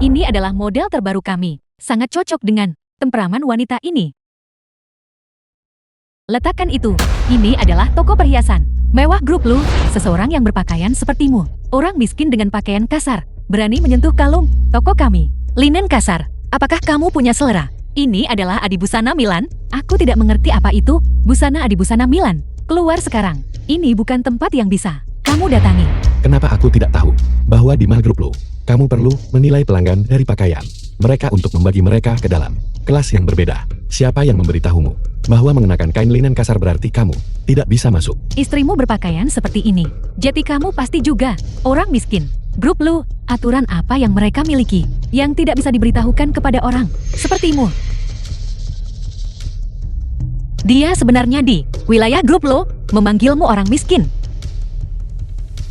Ini adalah model terbaru kami. Sangat cocok dengan temperamen wanita ini. Letakkan itu. Ini adalah toko perhiasan. Mewah Grup Lu, seseorang yang berpakaian sepertimu. Orang miskin dengan pakaian kasar. Berani menyentuh kalung toko kami. Linen kasar. Apakah kamu punya selera? Ini adalah adibusana Milan. Aku tidak mengerti apa itu. Busana adibusana Milan. Keluar sekarang. Ini bukan tempat yang bisa kamu datangi. Kenapa aku tidak tahu bahwa di Mall Grup Lu, kamu perlu menilai pelanggan dari pakaian mereka untuk membagi mereka ke dalam kelas yang berbeda. Siapa yang memberitahumu bahwa mengenakan kain linen kasar berarti kamu tidak bisa masuk? Istrimu berpakaian seperti ini. Jadi kamu pasti juga orang miskin. Grup Lu, aturan apa yang mereka miliki yang tidak bisa diberitahukan kepada orang sepertimu? Dia sebenarnya di wilayah Grup Lu memanggilmu orang miskin.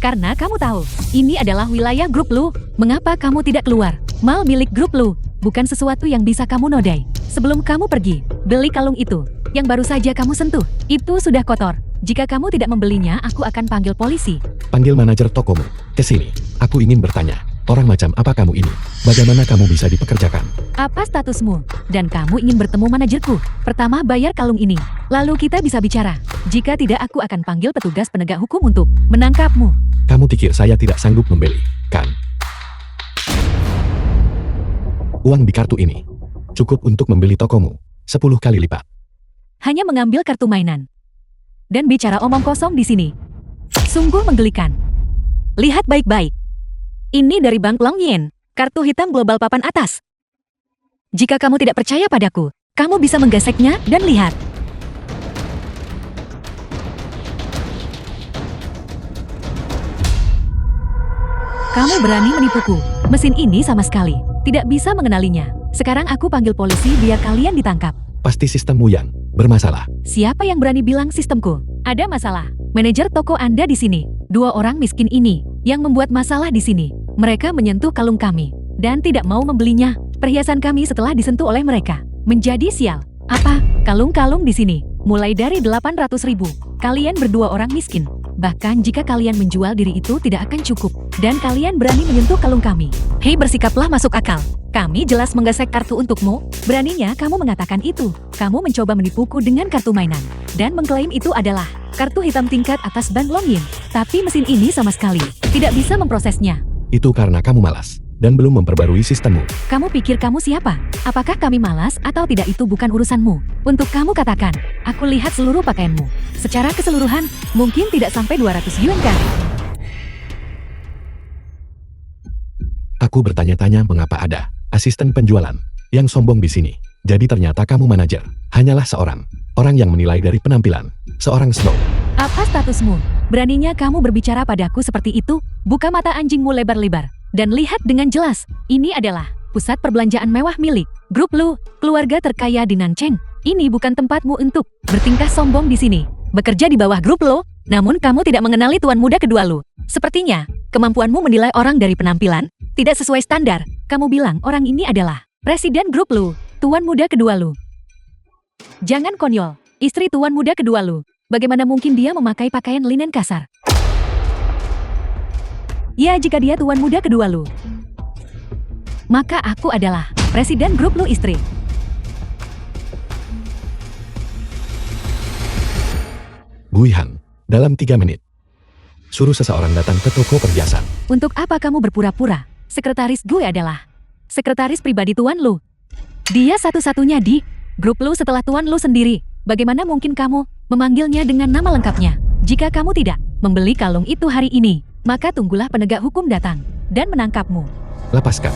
Karena kamu tahu, ini adalah wilayah Grup Lu. Mengapa kamu tidak keluar? Mal milik Grup Lu bukan sesuatu yang bisa kamu nodai. Sebelum kamu pergi, beli kalung itu yang baru saja kamu sentuh. Itu sudah kotor. Jika kamu tidak membelinya, aku akan panggil polisi. Panggil manajer tokomu ke sini. Aku ingin bertanya, orang macam apa kamu ini? Bagaimana kamu bisa dipekerjakan? Apa statusmu? Dan kamu ingin bertemu manajerku? Pertama bayar kalung ini, lalu kita bisa bicara. Jika tidak, aku akan panggil petugas penegak hukum untuk menangkapmu. Kamu pikir saya tidak sanggup membeli, kan? Uang di kartu ini cukup untuk membeli tokomu 10 kali lipat. Hanya mengambil kartu mainan. Dan bicara omong kosong di sini. Sungguh menggelikan. Lihat baik-baik. Ini dari Bank Long Yen, kartu hitam global papan atas. Jika kamu tidak percaya padaku, kamu bisa menggeseknya dan lihat. Kamu berani menipuku. Mesin ini sama sekali tidak bisa mengenalinya. Sekarang aku panggil polisi biar kalian ditangkap. Pasti sistemmu yang bermasalah. Siapa yang berani bilang sistemku ada masalah? Manajer toko Anda di sini. 2 orang miskin ini yang membuat masalah di sini. Mereka menyentuh kalung kami dan tidak mau membelinya. Perhiasan kami setelah disentuh oleh mereka menjadi sial. Apa? Kalung-kalung di sini mulai dari 800.000. Kalian berdua orang miskin. Bahkan jika kalian menjual diri itu tidak akan cukup. Dan kalian berani menyentuh kalung kami. Hei, bersikaplah masuk akal. Kami jelas menggesek kartu untukmu. Beraninya kamu mengatakan itu. Kamu mencoba menipuku dengan kartu mainan. Dan mengklaim itu adalah kartu hitam tingkat atas Bank Long Yen. Tapi mesin ini sama sekali tidak bisa memprosesnya. Itu karena kamu malas dan belum memperbarui sistemmu. Kamu pikir kamu siapa? Apakah kami malas atau tidak itu bukan urusanmu. Untuk kamu katakan, aku lihat seluruh pakaianmu. Secara keseluruhan, mungkin tidak sampai 200 yuan kan? Aku bertanya-tanya mengapa ada asisten penjualan yang sombong di sini. Jadi ternyata kamu manajer. Hanyalah seorang orang yang menilai dari penampilan. Seorang snob. Apa statusmu? Beraninya kamu berbicara padaku seperti itu? Buka mata anjingmu lebar-lebar. Dan lihat dengan jelas, ini adalah pusat perbelanjaan mewah milik Grup Lu, keluarga terkaya di Nancheng. Ini bukan tempatmu untuk bertingkah sombong di sini. Bekerja di bawah Grup Lu, namun kamu tidak mengenali tuan muda kedua Lu. Sepertinya, kemampuanmu menilai orang dari penampilan tidak sesuai standar. Kamu bilang orang ini adalah presiden Grup Lu, tuan muda kedua Lu. Jangan konyol, istri tuan muda kedua Lu. Bagaimana mungkin dia memakai pakaian linen kasar? Ya, jika dia tuan muda kedua Lu, maka aku adalah presiden Grup Lu istri. Guihan, dalam 3 menit. Suruh seseorang datang ke toko perhiasan. Untuk apa kamu berpura-pura? Sekretaris gue adalah sekretaris pribadi tuan Lu. Dia satu-satunya di Grup Lu setelah tuan Lu sendiri. Bagaimana mungkin kamu memanggilnya dengan nama lengkapnya? Jika kamu tidak membeli kalung itu hari ini, maka tunggulah penegak hukum datang dan menangkapmu. Lepaskan.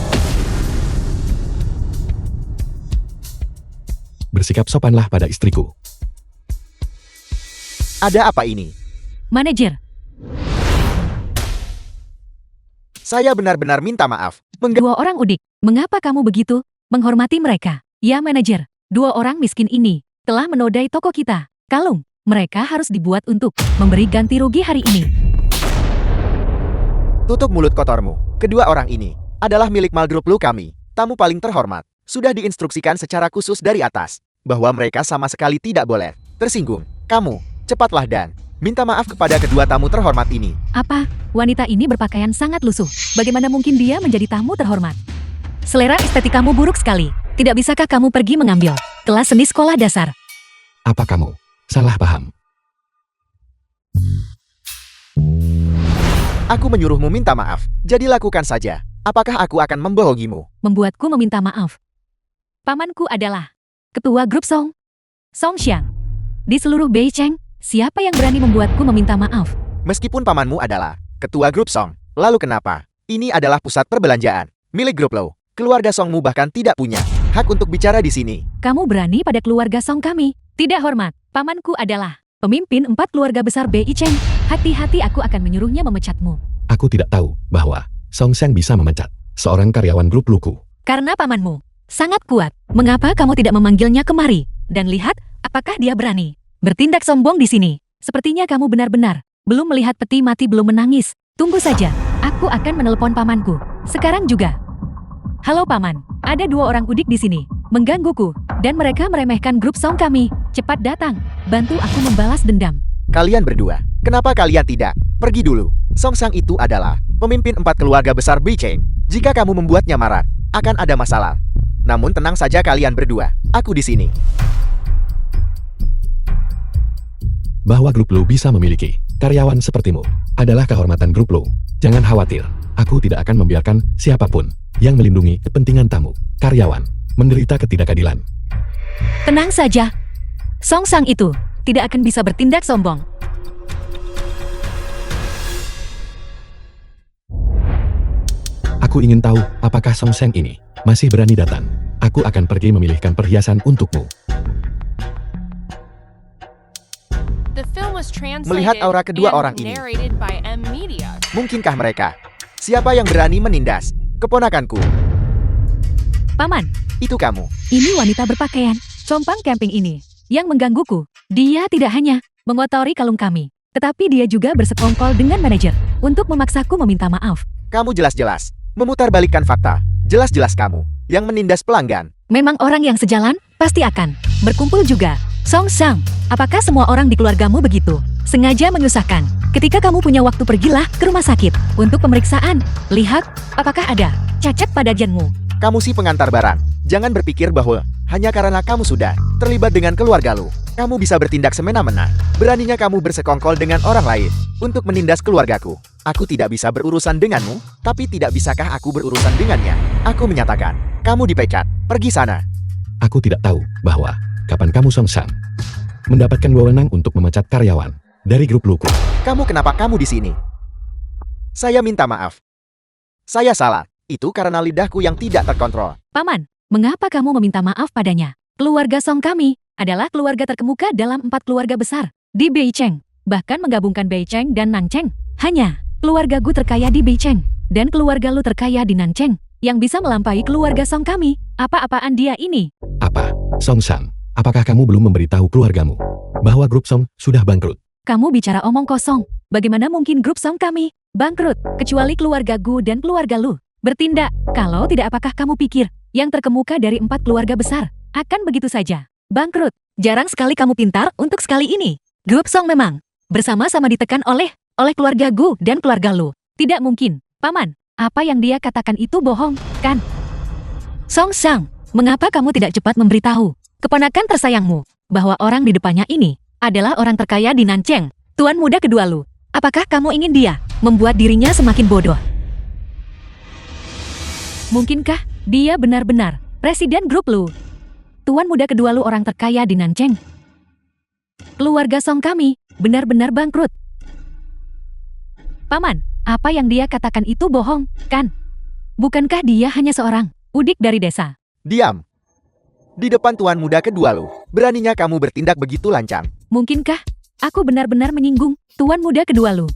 Bersikap sopanlah pada istriku. Ada apa ini? Manajer, Saya benar-benar minta maaf. 2 orang udik. Mengapa kamu begitu menghormati mereka? Ya manajer, 2 orang miskin ini telah menodai toko kita. Kalung, mereka harus dibuat untuk memberi ganti rugi hari ini. Tutup mulut kotormu. Kedua orang ini adalah milik Mall Grup Lu kami. Tamu paling terhormat. Sudah diinstruksikan secara khusus dari atas bahwa mereka sama sekali tidak boleh tersinggung. Kamu, cepatlah dan minta maaf kepada kedua tamu terhormat ini. Apa? Wanita ini berpakaian sangat lusuh. Bagaimana mungkin dia menjadi tamu terhormat? selera estetik kamu buruk sekali. Tidak bisakah kamu pergi mengambil kelas seni sekolah dasar? Apa kamu salah paham? Aku menyuruhmu minta maaf, jadi lakukan saja. Apakah aku akan membohongimu? Membuatku meminta maaf. Pamanku adalah ketua grup Song Xiang. Di seluruh Beicheng, siapa yang berani membuatku meminta maaf? Meskipun pamanmu adalah ketua grup Song, lalu kenapa? Ini adalah pusat perbelanjaan milik grup Lo. Keluarga Songmu bahkan tidak punya hak untuk bicara di sini. Kamu berani pada keluarga Song kami? Tidak hormat. Pamanku adalah pemimpin 4 keluarga besar Beicheng. Hati-hati, aku akan menyuruhnya memecatmu. Aku tidak tahu bahwa Song Xiang bisa memecat seorang karyawan grup Luku. Karena pamanmu sangat kuat. Mengapa kamu tidak memanggilnya kemari? Dan lihat, apakah dia berani bertindak sombong di sini? Sepertinya kamu benar-benar belum melihat peti mati belum menangis. Tunggu saja, aku akan menelepon pamanku. Sekarang juga. Halo paman, ada 2 orang udik di sini, menggangguku, dan mereka meremehkan grup Song kami. Cepat datang, bantu aku membalas dendam. Kalian berdua, kenapa kalian tidak pergi dulu? Song Xiang itu adalah pemimpin 4 keluarga besar Beicheng. Jika kamu membuatnya marah, akan ada masalah. Namun tenang saja kalian berdua, aku di sini. Bahwa grup Lu bisa memiliki karyawan sepertimu adalah kehormatan grup Lu. Jangan khawatir, aku tidak akan membiarkan siapapun yang melindungi kepentingan tamu, karyawan, menderita ketidakadilan. Tenang saja, Song Xiang itu tidak akan bisa bertindak sombong. Aku ingin tahu apakah Song Xiang ini masih berani datang. Aku akan pergi memilihkan perhiasan untukmu. Melihat aura kedua orang ini, mungkinkah mereka? Siapa yang berani menindas keponakanku? Paman, Itu kamu. ini wanita berpakaian compang camping ini yang menggangguku. Dia tidak hanya mengotori kalung kami, tetapi dia juga bersekongkol dengan manajer untuk memaksaku meminta maaf. Kamu jelas-jelas memutarbalikkan fakta. Jelas-jelas kamu yang menindas pelanggan. Memang orang yang sejalan pasti akan berkumpul juga. Song Xiang, apakah semua orang di keluargamu begitu? Sengaja menyusahkan. Ketika kamu punya waktu, pergilah ke rumah sakit untuk pemeriksaan. Lihat, apakah ada cacat pada janmu. Kamu si pengantar barang. Jangan berpikir bahwa hanya karena kamu sudah terlibat dengan keluarga lu, kamu bisa bertindak semena-mena. Beraninya kamu bersekongkol dengan orang lain untuk menindas keluargaku. Aku tidak bisa berurusan denganmu, tapi tidak bisakah aku berurusan dengannya? Aku menyatakan, kamu dipecat. Pergi sana. Aku tidak tahu bahwa kapan kamu Song Xiang mendapatkan wewenang untuk memecat karyawan dari grup Luku. Kenapa kamu di sini? Saya minta maaf. Saya salah. Itu karena lidahku yang tidak terkontrol. Paman, mengapa kamu meminta maaf padanya? Keluarga Song kami adalah keluarga terkemuka dalam 4 keluarga besar di Beicheng. Bahkan menggabungkan Beicheng dan Nancheng. Hanya keluarga Gu terkaya di Beicheng dan keluarga Lu terkaya di Nancheng yang bisa melampaui keluarga Song kami. Apa-apaan dia ini? Apa, Song Xiang? Apakah kamu belum memberitahu keluargamu bahwa grup Song sudah bangkrut? Kamu bicara omong kosong. Bagaimana mungkin grup Song kami bangkrut, kecuali keluarga Gu dan keluarga Lu bertindak? Kalau tidak, apakah kamu pikir yang terkemuka dari 4 keluarga besar akan begitu saja bangkrut? Jarang sekali kamu pintar untuk sekali ini. Grup Song memang bersama-sama ditekan oleh keluarga Gu dan keluarga Lu. Tidak mungkin. Paman, apa yang dia katakan itu bohong, kan? Song Xiang, mengapa kamu tidak cepat memberitahu keponakan tersayangmu bahwa orang di depannya ini adalah orang terkaya di Nancheng, tuan muda kedua Lu? Apakah kamu ingin dia membuat dirinya semakin bodoh? Mungkinkah dia benar-benar presiden grup Lu? Tuan muda kedua Lu orang terkaya di Nancheng. Keluarga Song kami benar-benar bangkrut. Paman, apa yang dia katakan itu bohong, kan? Bukankah dia hanya seorang udik dari desa? Diam. Di depan tuan muda kedua lu, beraninya kamu bertindak begitu lancang. Mungkinkah aku benar-benar menyinggung tuan muda kedua Lu?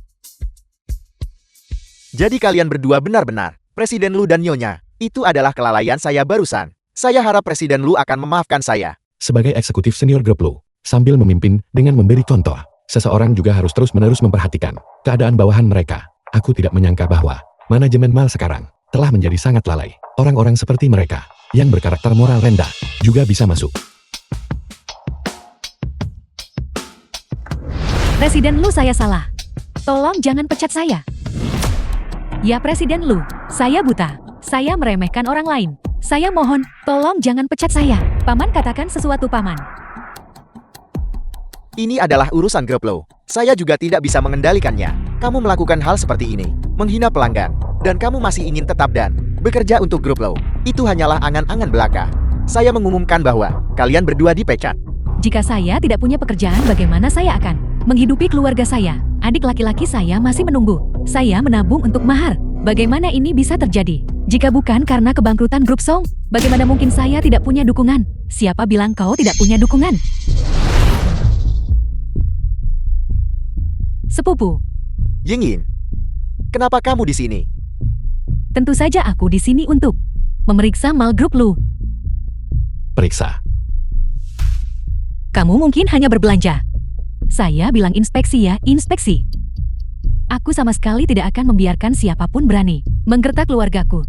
Jadi kalian berdua benar-benar Presiden Lu dan Nyonya. Itu adalah kelalaian saya barusan. Saya harap Presiden Lu akan memaafkan saya. Sebagai eksekutif senior grup Lu, sambil memimpin dengan memberi contoh, seseorang juga harus terus-menerus memperhatikan keadaan bawahan mereka. Aku tidak menyangka bahwa manajemen mal sekarang telah menjadi sangat lalai. Orang-orang seperti mereka yang berkarakter moral rendah juga bisa masuk. Presiden Lu, saya salah. Tolong jangan pecat saya. Ya Presiden Lu, saya buta. Saya meremehkan orang lain. Saya mohon, tolong jangan pecat saya. Paman katakan sesuatu, Paman. Ini adalah urusan grup lo. Saya juga tidak bisa mengendalikannya. Kamu melakukan hal seperti ini, menghina pelanggan, dan kamu masih ingin tetap dan bekerja untuk grup lo. Itu hanyalah angan-angan belaka. Saya mengumumkan bahwa kalian berdua dipecat. Jika saya tidak punya pekerjaan, bagaimana saya akan menghidupi keluarga saya? Adik laki-laki saya masih menunggu. Saya menabung untuk mahar. Bagaimana ini bisa terjadi? Jika bukan karena kebangkrutan grup Song, bagaimana mungkin saya tidak punya dukungan? Siapa bilang kau tidak punya dukungan? Sepupu, Yingyin, kenapa kamu di sini? tentu saja aku di sini untuk memeriksa mal grup Lu. Periksa. Kamu mungkin hanya berbelanja. Saya bilang inspeksi ya, inspeksi. Aku sama sekali tidak akan membiarkan siapapun berani menggertak keluargaku.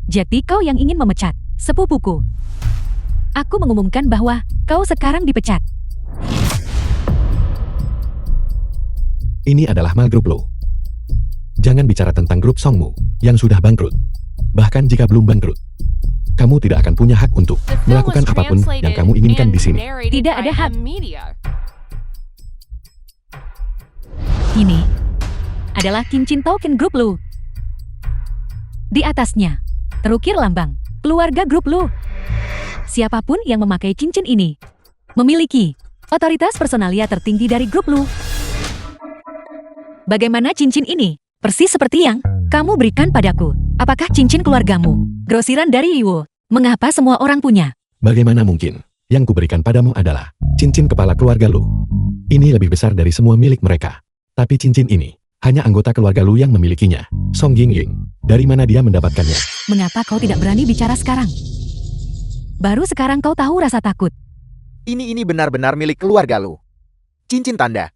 Jadi kau yang ingin memecat sepupuku. Aku mengumumkan bahwa kau sekarang dipecat. Ini adalah mal grup lo. Jangan bicara tentang grup Songmu yang sudah bangkrut. Bahkan jika belum bangkrut, kamu tidak akan punya hak untuk melakukan apapun yang kamu inginkan di sini. Tidak ada hak. Ini adalah cincin token grup Lu. Di atasnya terukir lambang keluarga grup Lu. Siapapun yang memakai cincin ini memiliki otoritas personalia tertinggi dari grup Lu. Bagaimana cincin ini? Persis seperti yang kamu berikan padaku. Apakah cincin keluargamu? Grosiran dari Yiwo. Mengapa semua orang punya? Bagaimana mungkin? Yang kuberikan padamu adalah cincin kepala keluarga lu. Ini lebih besar dari semua milik mereka. Tapi cincin ini hanya anggota keluarga lu yang memilikinya. Song Yingying, dari mana dia mendapatkannya? Mengapa kau tidak berani bicara sekarang? Baru sekarang kau tahu rasa takut. Ini benar-benar milik keluarga lu. Cincin tanda.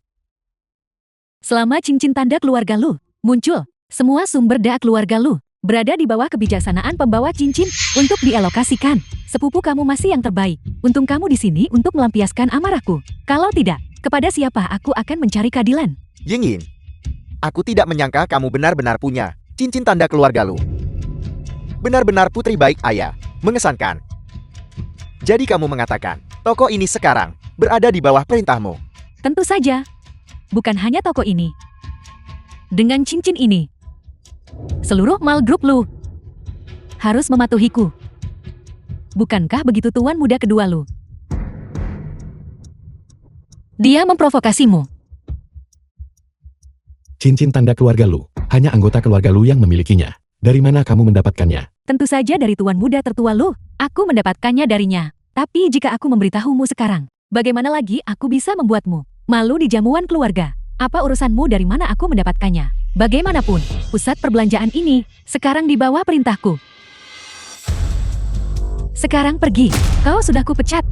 Selama cincin tanda keluarga Lu muncul, semua sumber daya keluarga Lu berada di bawah kebijaksanaan pembawa cincin untuk dialokasikan. Sepupu kamu masih yang terbaik. Untung kamu di sini untuk melampiaskan amarahku. Kalau tidak, kepada siapa aku akan mencari keadilan? Yingyin, aku tidak menyangka kamu benar-benar punya cincin tanda keluarga lu. Benar-benar putri baik ayah, mengesankan. Jadi kamu mengatakan, toko ini sekarang berada di bawah perintahmu. Tentu saja. Bukan hanya toko ini. Dengan cincin ini, seluruh mal grup Lu harus mematuhiku. Bukankah begitu tuan muda kedua Lu? Dia memprovokasimu. Cincin tanda keluarga lu, hanya anggota keluarga lu yang memilikinya. Dari mana kamu mendapatkannya? Tentu saja dari tuan muda tertua Lu. Aku mendapatkannya darinya. Tapi jika aku memberitahumu sekarang, bagaimana lagi aku bisa membuatmu malu di jamuan keluarga? Apa urusanmu dari mana aku mendapatkannya? Bagaimanapun, pusat perbelanjaan ini sekarang di bawah perintahku. Sekarang pergi, kau sudah kupecat.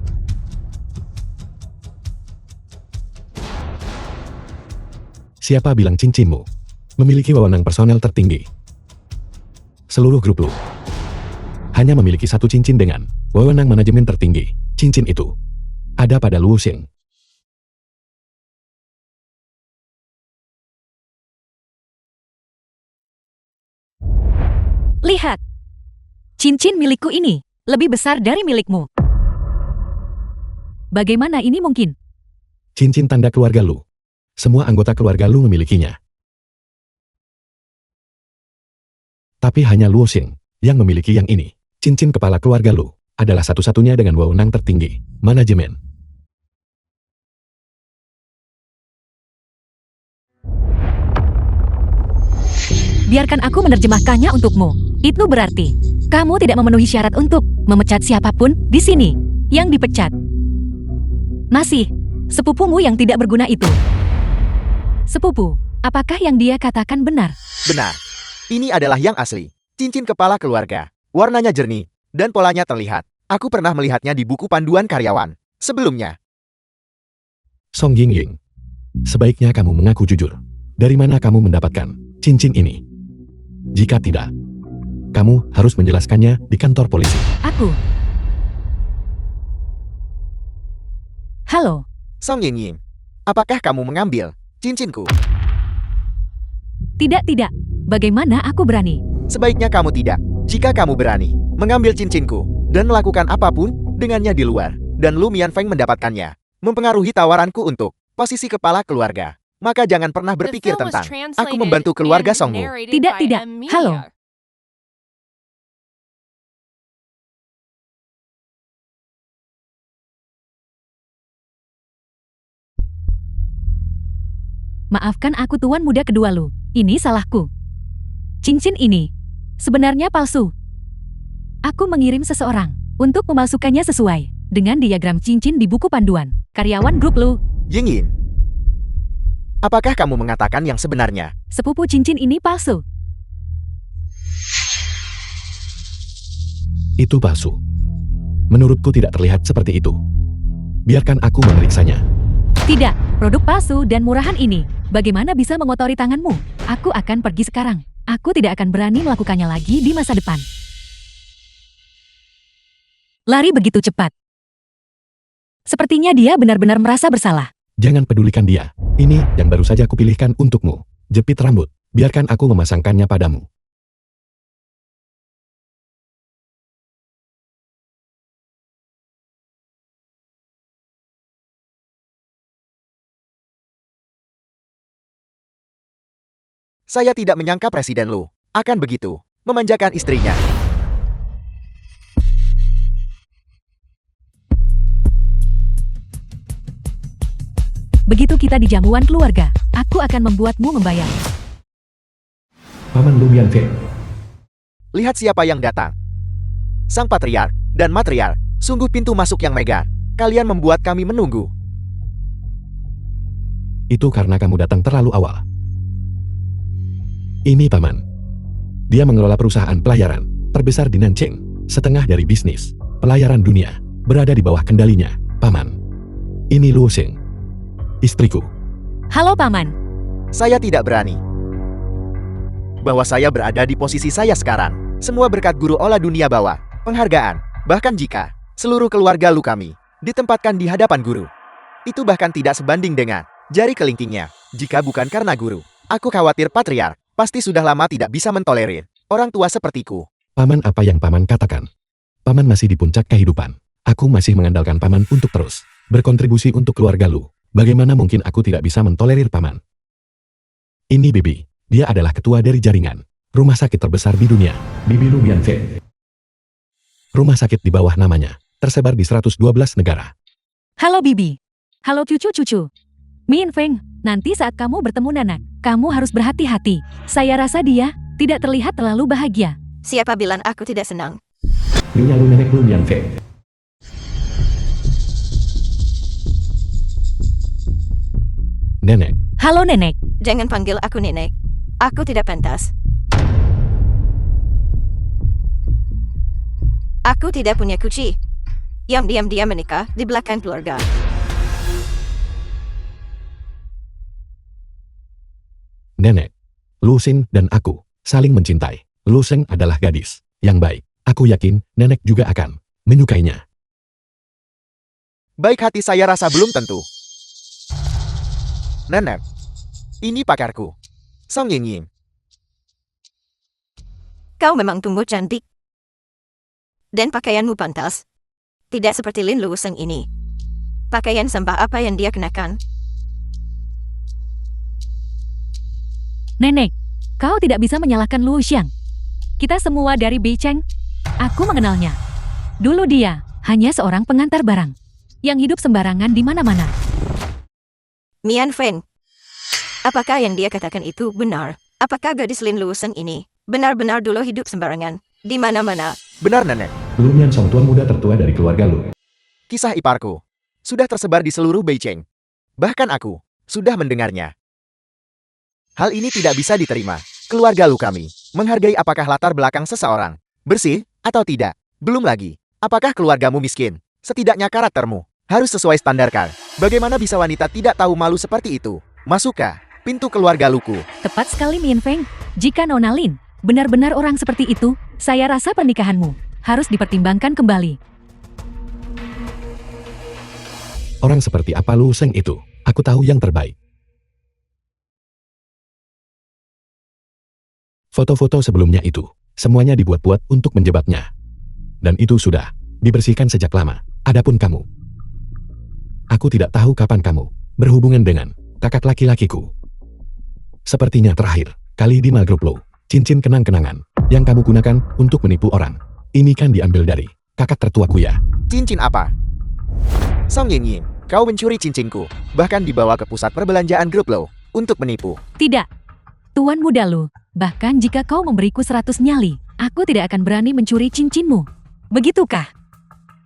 Siapa bilang cincinmu memiliki wewenang personel tertinggi? Seluruh grup lu hanya memiliki satu cincin dengan wewenang manajemen tertinggi. Cincin itu ada pada Luo Xing. Lihat, cincin milikku ini lebih besar dari milikmu. Bagaimana ini mungkin? Cincin tanda keluarga lu. Semua anggota keluarga lu memilikinya. Tapi hanya Luo Xing yang memiliki yang ini. Cincin kepala keluarga lu adalah satu-satunya dengan wewenang tertinggi, manajemen. Biarkan aku menerjemahkannya untukmu. Itu berarti kamu tidak memenuhi syarat untuk memecat siapapun di sini. Yang dipecat masih sepupumu yang tidak berguna itu. Sepupu, apakah yang dia katakan benar? Benar. Ini adalah yang asli. Cincin kepala keluarga. Warnanya jernih, dan polanya terlihat. Aku pernah melihatnya di buku panduan karyawan sebelumnya. Song Yingying, sebaiknya kamu mengaku jujur. Dari mana kamu mendapatkan cincin ini? Jika tidak, kamu harus menjelaskannya di kantor polisi. Halo, Song Yingying, apakah kamu mengambil cincinku? tidak. Bagaimana aku berani? Sebaiknya kamu tidak. Jika kamu berani mengambil cincinku dan melakukan apapun dengannya di luar, dan Lu Mianfeng mendapatkannya, mempengaruhi tawaranku untuk posisi kepala keluarga, maka jangan pernah berpikir tentang aku membantu keluarga Songmu. Tidak, tidak. Halo. Maafkan aku tuan muda kedua Lu. Ini salahku. Cincin ini sebenarnya palsu. Aku mengirim seseorang untuk memalsukannya sesuai dengan diagram cincin di buku panduan karyawan grup Lu. Yingyin, apakah kamu mengatakan yang sebenarnya? Sepupu cincin ini palsu. Itu palsu. Menurutku tidak terlihat seperti itu. Biarkan aku memeriksanya. Tidak, produk palsu dan murahan ini. Bagaimana bisa mengotori tanganmu? Aku akan pergi sekarang. Aku tidak akan berani melakukannya lagi di masa depan. Lari begitu cepat. Sepertinya dia benar-benar merasa bersalah. Jangan pedulikan dia. Ini yang baru saja kupilihkan untukmu. Jepit rambut. Biarkan aku memasangkannya padamu. Saya tidak menyangka Presiden Lu akan begitu memanjakan istrinya. Begitu kita di jamuan keluarga, aku akan membuatmu membayar. Paman Lu Mianfeng. Lihat siapa yang datang. Sang Patriark dan Matriark, sungguh pintu masuk yang megah. Kalian membuat kami menunggu. Itu karena kamu datang terlalu awal. Ini Paman. Dia mengelola perusahaan pelayaran terbesar di Nanjing, setengah dari bisnis pelayaran dunia berada di bawah kendalinya, Paman. Ini Lu Xing, istriku. Halo Paman. Saya tidak berani. Bahwa saya berada di posisi saya sekarang, semua berkat guru olah dunia bawah, penghargaan, bahkan jika seluruh keluarga Lu kami ditempatkan di hadapan guru. Itu bahkan tidak sebanding dengan jari kelingkingnya. Jika bukan karena guru, aku khawatir Patriark pasti sudah lama tidak bisa mentolerir orang tua sepertiku. Paman, apa yang Paman katakan? Paman masih di puncak kehidupan. Aku masih mengandalkan Paman untuk terus berkontribusi untuk keluarga Lu. Bagaimana mungkin aku tidak bisa mentolerir Paman? Ini Bibi. Dia adalah ketua dari jaringan rumah sakit terbesar di dunia, Bibi Lu Mianfeng. Rumah sakit di bawah namanya tersebar di 112 negara. Halo Bibi. Halo cucu-cucu. Mianfeng, nanti saat kamu bertemu Nanak, kamu harus berhati-hati. Saya rasa dia tidak terlihat terlalu bahagia. Siapa bilang aku tidak senang? Nyonya Lu Nenek Lu Mianfeng. Nenek. Halo Nenek. Jangan panggil aku nenek. Aku tidak pantas. Aku tidak punya kuci yang diam-diam menikah di belakang keluarga. Nenek, Lu Xing dan aku saling mencintai. Lu Xing adalah gadis yang baik. Aku yakin Nenek juga akan menyukainya. Baik hati saya rasa belum tentu. Nenek, ini pakarku, Song Yingying. Kau memang tumbuh cantik. Dan pakaianmu pantas. Tidak seperti Lin Lu Seng ini. Pakaian sampah apa yang dia kenakan? Nenek, kau tidak bisa menyalahkan Lu Xiang. Kita semua dari Beicheng. Aku mengenalnya. Dulu dia hanya seorang pengantar barang yang hidup sembarangan di mana-mana. Mianfeng. Apakah yang dia katakan itu benar? Apakah gadis Lin Lu Seng ini benar-benar dulu hidup sembarangan di mana-mana? Benar Nenek. Lu Mianfeng, tuan muda tertua dari keluarga Lu. Kisah iparku sudah tersebar di seluruh Beicheng. Bahkan aku sudah mendengarnya. Hal ini tidak bisa diterima. Keluarga Lu kami menghargai apakah latar belakang seseorang bersih atau tidak. Belum lagi, apakah keluargamu miskin? Setidaknya karaktermu harus sesuai standar kan. Bagaimana bisa wanita tidak tahu malu seperti itu? Masukkah pintu keluarga Luku? Tepat sekali Mianfeng. Jika Nona Lin benar-benar orang seperti itu, saya rasa pernikahanmu harus dipertimbangkan kembali. Orang seperti apa Lu Xing itu? Aku tahu yang terbaik. Foto-foto sebelumnya itu, semuanya dibuat-buat untuk menjebaknya. Dan itu sudah dibersihkan sejak lama. Adapun kamu, aku tidak tahu kapan kamu berhubungan dengan kakak laki-lakiku. Sepertinya terakhir kali di Malgruplo, cincin kenang-kenangan yang kamu gunakan untuk menipu orang. Ini kan diambil dari kakak tertuaku ya. Cincin apa? Song Yingying, kau mencuri cincinku, bahkan dibawa ke pusat perbelanjaan Gruplo untuk menipu. Tidak. Tuan muda Lu, bahkan jika kau memberiku 100 nyali, aku tidak akan berani mencuri cincinmu. Begitukah?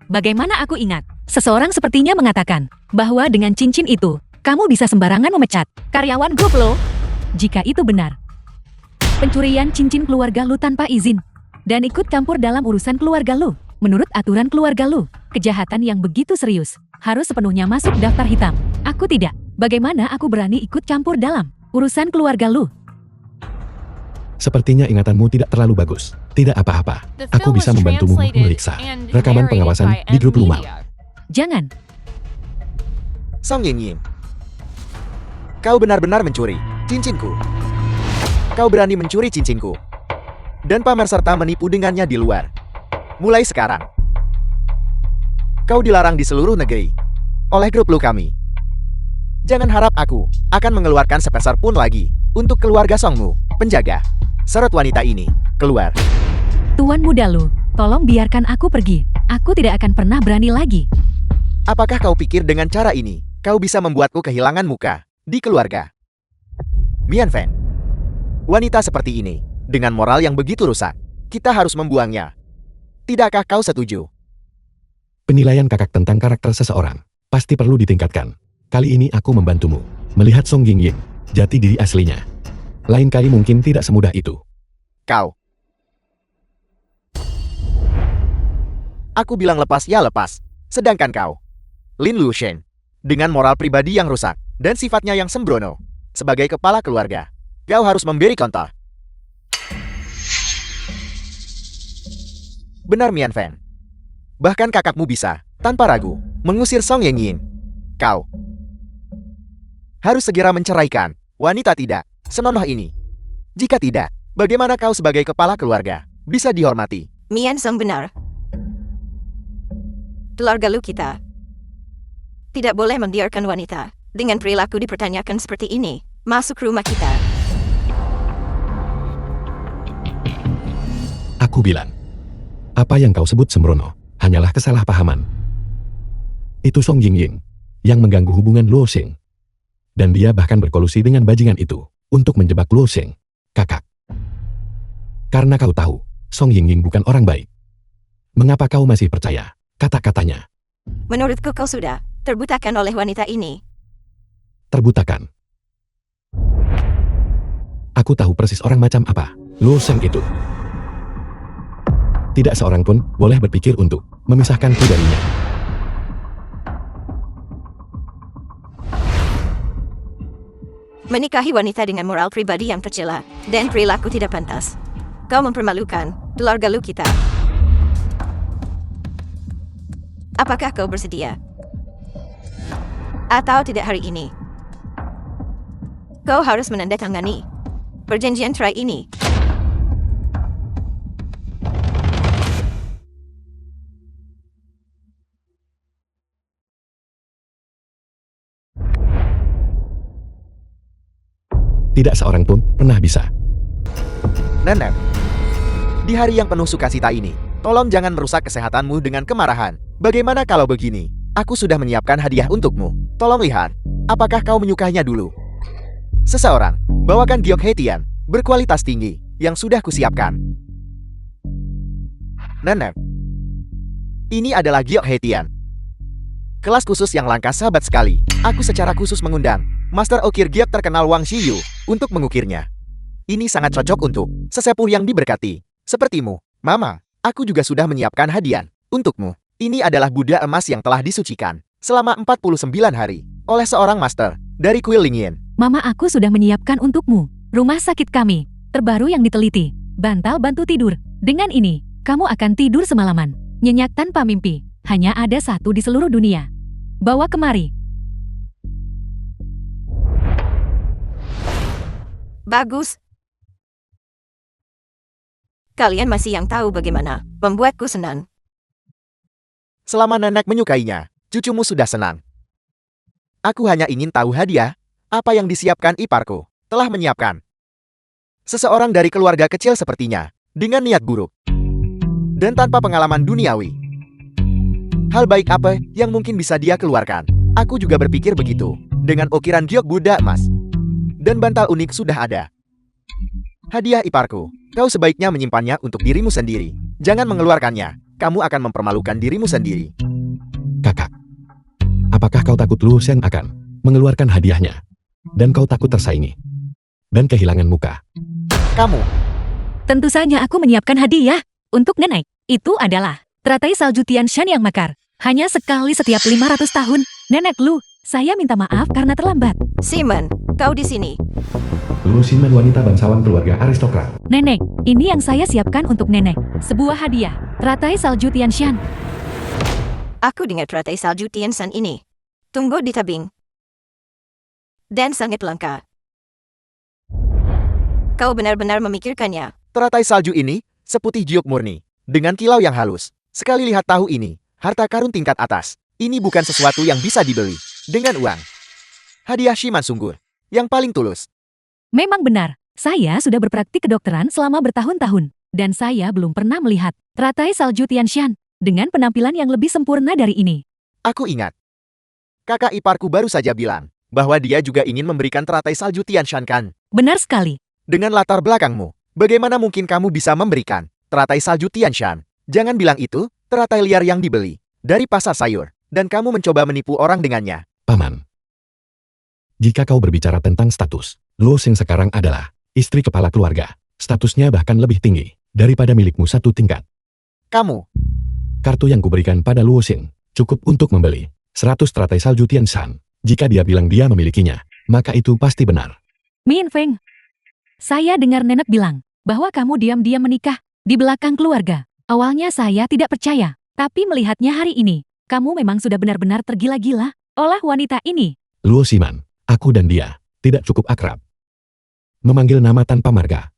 Bagaimana aku ingat, seseorang sepertinya mengatakan bahwa dengan cincin itu, kamu bisa sembarangan memecat karyawan grup Lo. Jika itu benar, pencurian cincin keluarga Lu tanpa izin, dan ikut campur dalam urusan keluarga Lu, menurut aturan keluarga Lu, kejahatan yang begitu serius, harus sepenuhnya masuk daftar hitam. Aku tidak. Bagaimana aku berani ikut campur dalam urusan keluarga Lu? Sepertinya ingatanmu tidak terlalu bagus. Tidak apa-apa. The Aku film bisa was membantumu translated memeriksa and rekaman narrated pengawasan by di grup M Lumal. Media. Jangan. Song Yingying, kau benar-benar mencuri cincinku. Kau berani mencuri cincinku dan pamer serta menipu dengannya di luar. Mulai sekarang, kau dilarang di seluruh negeri oleh grup Lu kami. Jangan harap aku akan mengeluarkan sepeser pun lagi untuk keluarga Songmu, penjaga. Seret wanita ini keluar. Tuan muda Lu, tolong biarkan aku pergi. Aku tidak akan pernah berani lagi. Apakah kau pikir dengan cara ini, kau bisa membuatku kehilangan muka di keluarga? Mian Feng, wanita seperti ini, dengan moral yang begitu rusak, kita harus membuangnya. Tidakkah kau setuju? Penilaian kakak tentang karakter seseorang pasti perlu ditingkatkan. Kali ini aku membantumu melihat Song Yingying, jati diri aslinya. Lain kali mungkin tidak semudah itu. Kau. Aku bilang lepas ya lepas. Sedangkan kau, Lin Lushen, dengan moral pribadi yang rusak dan sifatnya yang sembrono, sebagai kepala keluarga, kau harus memberi contoh. Benar Mian Feng. Bahkan kakakmu bisa, tanpa ragu, mengusir Song Yingying. Kau harus segera menceraikan wanita tidak senonoh ini. Jika tidak, bagaimana kau sebagai kepala keluarga bisa dihormati? Mian Song benar. Keluarga Lu kita tidak boleh membiarkan wanita dengan perilaku dipertanyakan seperti ini masuk rumah kita. Aku bilang, apa yang kau sebut sembrono hanyalah kesalahpahaman. Itu Song Yingying yang mengganggu hubungan Luo Xing. Dan dia bahkan berkolusi dengan bajingan itu untuk menjebak Luo Xing, kakak. Karena kau tahu, Song Yingying bukan orang baik. Mengapa kau masih percaya kata-katanya? Menurutku kau sudah terbutakan oleh wanita ini. Terbutakan. Aku tahu persis orang macam apa Luo Xing itu. Tidak seorang pun boleh berpikir untuk memisahkanku darinya. Menikahi wanita dengan moral pribadi yang tercela dan perilaku tidak pantas. Kau mempermalukan keluarga Lu kita. Apakah kau bersedia? Atau tidak hari ini? Kau harus menandatangani perjanjian cerai ini. Tidak seorang pun pernah bisa. Nenek, di hari yang penuh sukacita ini, tolong jangan merusak kesehatanmu dengan kemarahan. Bagaimana kalau begini? Aku sudah menyiapkan hadiah untukmu. Tolong lihat, apakah kau menyukainya dulu? Seseorang, bawakan giok Hetian, berkualitas tinggi, yang sudah kusiapkan. Nenek, ini adalah giok Hetian. Kelas khusus yang langka sahabat sekali. Aku secara khusus mengundang Master Ukir Giok terkenal Wang Xiyu untuk mengukirnya. Ini sangat cocok untuk sesepuh yang diberkati. Sepertimu, Mama, aku juga sudah menyiapkan hadiah untukmu. Ini adalah Buddha emas yang telah disucikan selama 49 hari oleh seorang master dari kuil Lingyan. Mama aku sudah menyiapkan untukmu rumah sakit kami, terbaru yang diteliti, bantal bantu tidur. Dengan ini, kamu akan tidur semalaman, nyenyak tanpa mimpi. Hanya ada satu di seluruh dunia. Bawa kemari. Bagus. Kalian masih yang tahu bagaimana membuatku senang. Selama nenek menyukainya, cucumu sudah senang. Aku hanya ingin tahu hadiah, apa yang disiapkan iparku, telah menyiapkan. Seseorang dari keluarga kecil sepertinya, dengan niat buruk. Dan tanpa pengalaman duniawi. Hal baik apa yang mungkin bisa dia keluarkan? Aku juga berpikir begitu, dengan ukiran giok Buddha emas. Dan bantal unik sudah ada. Hadiah iparku, kau sebaiknya menyimpannya untuk dirimu sendiri. Jangan mengeluarkannya, kamu akan mempermalukan dirimu sendiri. Kakak, apakah kau takut Luo Shen akan mengeluarkan hadiahnya? Dan kau takut tersaingi dan kehilangan muka? Kamu, Tentu saja aku menyiapkan hadiah untuk nenek. Itu adalah teratai salju Tianshan yang makar. Hanya sekali setiap 500 tahun. Nenek Lu, saya minta maaf karena terlambat. Simon, kau di sini. Luo Shen wanita bangsawan keluarga aristokrat. Nenek, ini yang saya siapkan untuk nenek. Sebuah hadiah, teratai salju Tianshan. Aku dengar teratai salju Tianshan ini. Tunggu di tabing. Dan sangat langka. Kau benar-benar memikirkannya. teratai salju ini, seputih giok murni, dengan kilau yang halus. Sekali lihat tahu ini, harta karun tingkat atas. Ini bukan sesuatu yang bisa dibeli dengan uang. Hadiah Shiman sungguh, yang paling tulus. Memang benar, saya sudah berpraktik kedokteran selama bertahun-tahun. Dan saya belum pernah melihat teratai salju Tianshan dengan penampilan yang lebih sempurna dari ini. Aku ingat. Kakak iparku baru saja bilang, bahwa dia juga ingin memberikan teratai salju Tianshan kan? Benar sekali. Dengan latar belakangmu, bagaimana mungkin kamu bisa memberikan teratai salju Tianshan? Jangan bilang itu, teratai liar yang dibeli dari pasar sayur, dan kamu mencoba menipu orang dengannya. Paman, jika kau berbicara tentang status, Luo Shen sekarang adalah istri kepala keluarga. Statusnya bahkan lebih tinggi daripada milikmu satu tingkat. Kamu, Kartu yang kuberikan pada Luo Shen cukup untuk membeli 100 teratai salju Tianshan. Jika dia bilang dia memilikinya, maka itu pasti benar. Min Feng, saya dengar nenek bilang bahwa kamu diam-diam menikah di belakang keluarga. Awalnya saya tidak percaya, tapi melihatnya hari ini, kamu memang sudah benar-benar tergila-gila oleh wanita ini. Luo Shiman, aku dan dia tidak cukup akrab. Memanggil nama tanpa marga.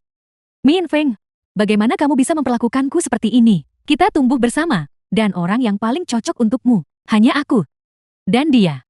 Min Feng, bagaimana kamu bisa memperlakukanku seperti ini? Kita tumbuh bersama, dan orang yang paling cocok untukmu, hanya aku. Dan dia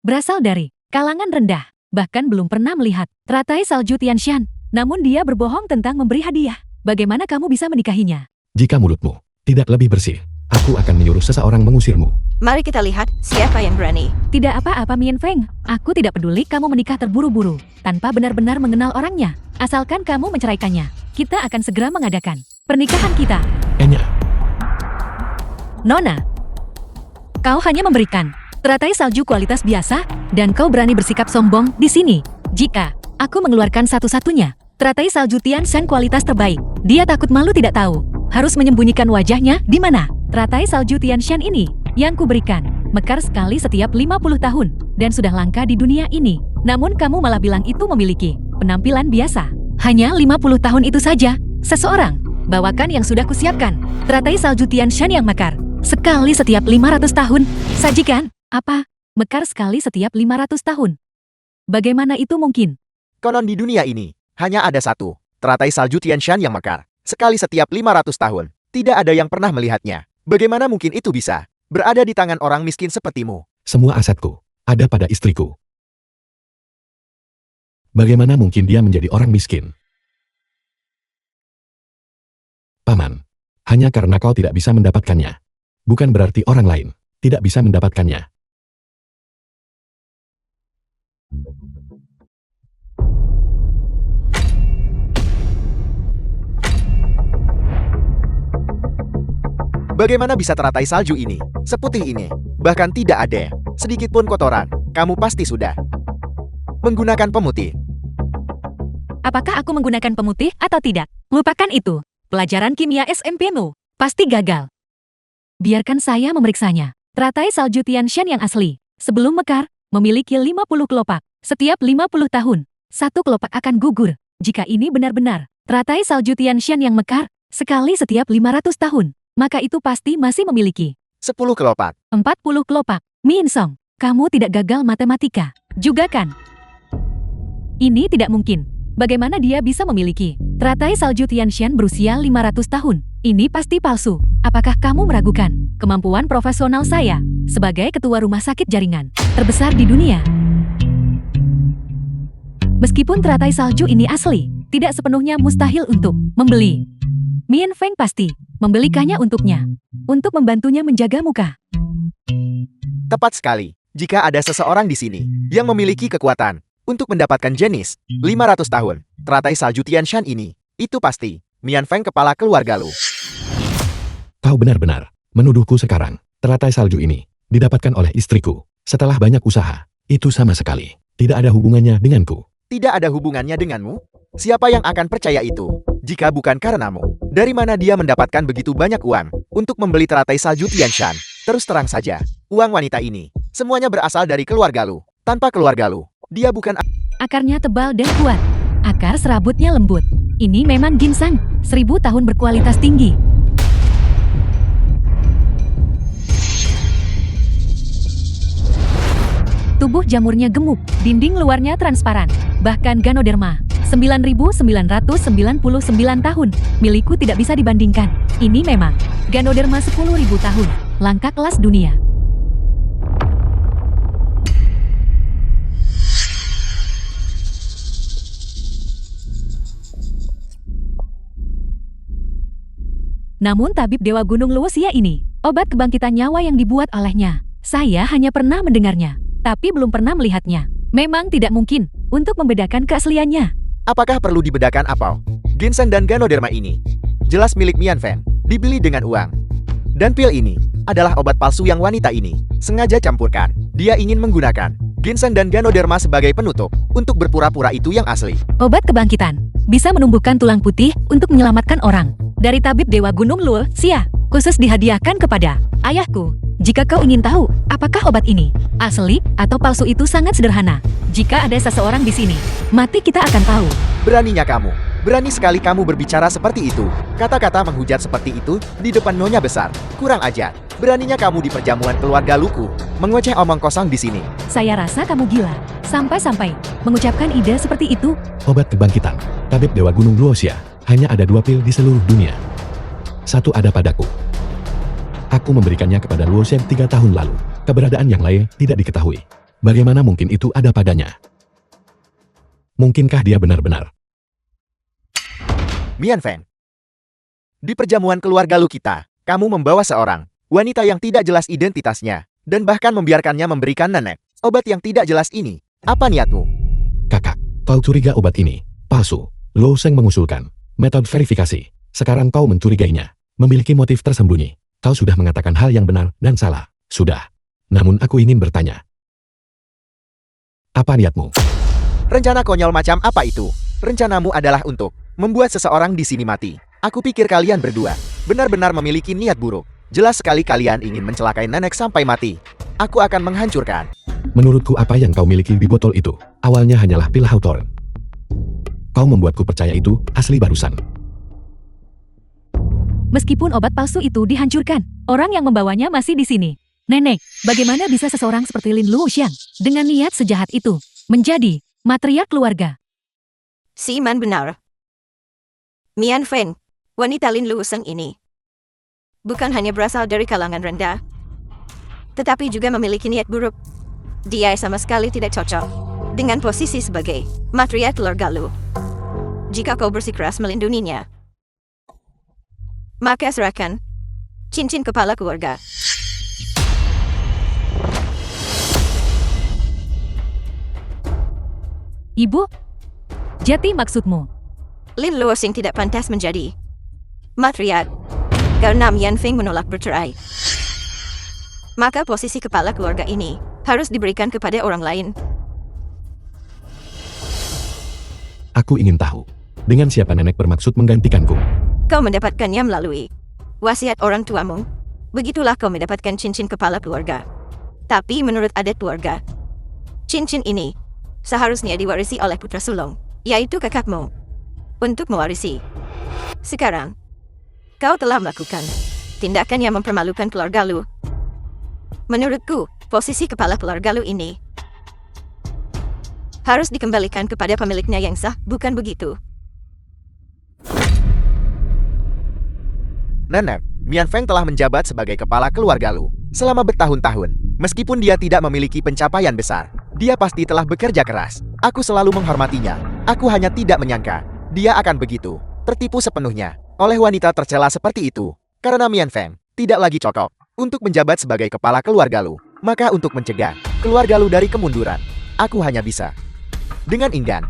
berasal dari kalangan rendah, bahkan belum pernah melihat teratai salju Tianshan. Namun dia berbohong tentang memberi hadiah. Bagaimana kamu bisa menikahinya? Jika mulutmu tidak lebih bersih, aku akan menyuruh seseorang mengusirmu. Mari kita lihat siapa yang berani. Tidak apa-apa Min Feng, aku tidak peduli kamu menikah terburu-buru, tanpa benar-benar mengenal orangnya. Asalkan kamu menceraikannya, kita akan segera mengadakan pernikahan kita. Enya, Nona, kau hanya memberikan teratai salju kualitas biasa, dan kau berani bersikap sombong di sini. Jika aku mengeluarkan satu-satunya teratai salju Tianshan kualitas terbaik, dia takut malu tidak tahu harus menyembunyikan wajahnya di mana. Teratai salju Tianshan ini yang kuberikan mekar sekali setiap 50 tahun dan sudah langka di dunia ini. Namun kamu malah bilang itu memiliki penampilan biasa. Hanya 50 tahun itu saja. Seseorang bawakan yang sudah kusiapkan. Teratai salju Tianshan yang mekar sekali setiap 500 tahun. Sajikan. Apa? Mekar sekali setiap 500 tahun. Bagaimana itu mungkin? konon di dunia ini, hanya ada satu, teratai salju Tianshan yang mekar. Sekali setiap 500 tahun, tidak ada yang pernah melihatnya. Bagaimana mungkin itu bisa berada di tangan orang miskin sepertimu? semua asetku ada pada istriku. Bagaimana mungkin dia menjadi orang miskin? Paman, hanya karena kau tidak bisa mendapatkannya, bukan berarti orang lain tidak bisa mendapatkannya. Bagaimana bisa teratai salju ini, seputih ini, bahkan tidak ada sedikit pun kotoran? Kamu pasti sudah menggunakan pemutih. Apakah aku menggunakan pemutih atau tidak? Lupakan itu. Pelajaran kimia SMP-mu pasti gagal. Biarkan saya memeriksanya. Teratai salju Tianshan yang asli, sebelum mekar, memiliki 50 kelopak. Setiap 50 tahun, satu kelopak akan gugur. Jika ini benar-benar teratai salju Tianshan yang mekar, sekali setiap 500 tahun, maka itu pasti masih memiliki 10 kelopak. 40 kelopak. Min Song, kamu tidak gagal matematika juga kan? Ini tidak mungkin. Bagaimana dia bisa memiliki teratai salju Tianshan berusia 500 tahun? Ini pasti palsu. Apakah kamu meragukan kemampuan profesional saya sebagai ketua rumah sakit jaringan terbesar di dunia? Meskipun teratai salju ini asli, tidak sepenuhnya mustahil untuk membeli. Mian Feng pasti membelikannya untuknya, untuk membantunya menjaga muka. Tepat sekali. Jika ada seseorang di sini yang memiliki kekuatan untuk mendapatkan jenis 500 tahun teratai salju Tianshan ini, itu pasti Mian Feng, kepala keluarga Lu. Kau benar-benar menuduhku sekarang. Teratai salju ini didapatkan oleh istriku setelah banyak usaha. Itu sama sekali tidak ada hubungannya denganku. Tidak ada hubungannya denganmu? Siapa yang akan percaya itu? Jika bukan karenamu, dari mana dia mendapatkan begitu banyak uang untuk membeli teratai salju Tianshan? Terus terang saja, uang wanita ini semuanya berasal dari keluarga Lu. Tanpa keluarga Lu, dia bukan... Akarnya tebal dan kuat. Akar serabutnya lembut. Ini memang ginseng, 1000 tahun berkualitas tinggi. Tubuh jamurnya gemuk, dinding luarnya transparan. Bahkan Ganoderma, 9.999 tahun, milikku tidak bisa dibandingkan. Ini memang Ganoderma 10.000 tahun, langka kelas dunia. Namun tabib Dewa Gunung Luoxia ini, obat kebangkitan nyawa yang dibuat olehnya, saya hanya pernah mendengarnya, tapi belum pernah melihatnya. Memang tidak mungkin untuk membedakan keasliannya. Apakah perlu dibedakan apa? Ginseng dan Ganoderma ini jelas milik Mian Feng, dibeli dengan uang. Dan pil ini adalah obat palsu yang wanita ini sengaja campurkan. Dia ingin menggunakan ginseng dan Ganoderma sebagai penutup untuk berpura-pura itu yang asli. Obat kebangkitan bisa menumbuhkan tulang putih untuk menyelamatkan orang. Dari tabib Dewa Gunung Luoxia, khusus dihadiahkan kepada ayahku. Jika kau ingin tahu, apakah obat ini asli atau palsu, itu sangat sederhana. Jika ada seseorang di sini, mati kita akan tahu. Beraninya kamu, berani sekali kamu berbicara seperti itu. Kata-kata menghujat seperti itu di depan Nyonya Besar. Kurang ajar. Beraninya kamu di perjamuan keluarga Luku, mengoceh omong kosong di sini. Saya rasa kamu gila, sampai-sampai mengucapkan ide seperti itu. Obat kebangkitan tabib Dewa Gunung Luoxia hanya ada 2 pil di seluruh dunia. Satu ada padaku. Aku memberikannya kepada Luo Shen 3 tahun lalu. Keberadaan yang lain tidak diketahui. Bagaimana mungkin itu ada padanya? Mungkinkah dia benar-benar? Mian Feng, di perjamuan keluarga Lu kita, kamu membawa seorang wanita yang tidak jelas identitasnya, dan bahkan membiarkannya memberikan nenek obat yang tidak jelas ini. Apa niatmu? Kakak, kau curiga obat ini palsu. Luo Shen mengusulkan metode verifikasi. Sekarang kau mencurigainya memiliki motif tersembunyi. Kau sudah mengatakan hal yang benar dan salah. Sudah. Namun aku ingin bertanya. Apa niatmu? Rencana konyol macam apa itu? Rencanamu adalah untuk membuat seseorang di sini mati. Aku pikir kalian berdua benar-benar memiliki niat buruk. Jelas sekali kalian ingin mencelakai nenek sampai mati. Aku akan menghancurkan. Menurutku apa yang kau miliki di botol itu, awalnya hanyalah pil Hawthorne. Kau membuatku percaya itu asli barusan. Meskipun obat palsu itu dihancurkan, orang yang membawanya masih di sini. Nenek, bagaimana bisa seseorang seperti Lin Luoxiang dengan niat sejahat itu menjadi matriark keluarga? Si Man benar. Mian Feng, wanita Lin Luoxang ini, bukan hanya berasal dari kalangan rendah, tetapi juga memiliki niat buruk. Dia sama sekali tidak cocok dengan posisi sebagai matriark keluarga Lu. Jika kau bersikeras melindunginya, maka serahkan cincin kepala keluarga. Ibu, jati maksudmu? Lin Luoxing tidak pantas menjadi matriark karena Mian Feng menolak bercerai. Maka posisi kepala keluarga ini harus diberikan kepada orang lain. Aku ingin tahu, dengan siapa nenek bermaksud menggantikanku? Kau mendapatkannya melalui wasiat orang tuamu. Begitulah kau mendapatkan cincin kepala keluarga. Tapi menurut adat keluarga, cincin ini seharusnya diwarisi oleh putra sulung, yaitu kakakmu, untuk mewarisi. Sekarang, kau telah melakukan tindakan yang mempermalukan keluarga Lu. Menurutku, posisi kepala keluarga Lu ini harus dikembalikan kepada pemiliknya yang sah, bukan begitu? Nenek, Mian Feng telah menjabat sebagai kepala keluarga Lu selama bertahun-tahun. Meskipun dia tidak memiliki pencapaian besar, dia pasti telah bekerja keras. Aku selalu menghormatinya. Aku hanya tidak menyangka dia akan begitu tertipu sepenuhnya oleh wanita tercela seperti itu. Karena Mian Feng tidak lagi cocok untuk menjabat sebagai kepala keluarga Lu. Maka untuk mencegah keluarga Lu dari kemunduran, aku hanya bisa dengan enggan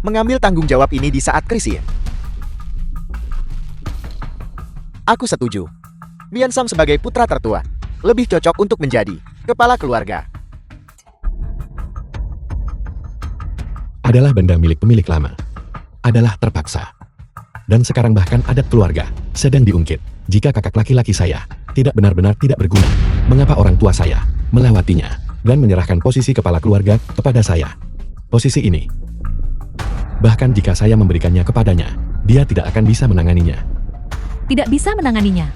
mengambil tanggung jawab ini di saat krisis. Aku setuju. Mian Sam sebagai putra tertua lebih cocok untuk menjadi kepala keluarga. Adalah benda milik pemilik lama. Adalah terpaksa. Dan sekarang bahkan adat keluarga sedang diungkit. Jika kakak laki-laki saya tidak benar-benar tidak berguna, mengapa orang tua saya melewatinya dan menyerahkan posisi kepala keluarga kepada saya? Posisi ini, bahkan jika saya memberikannya kepadanya, dia tidak akan bisa menanganinya. Tidak bisa menanganinya.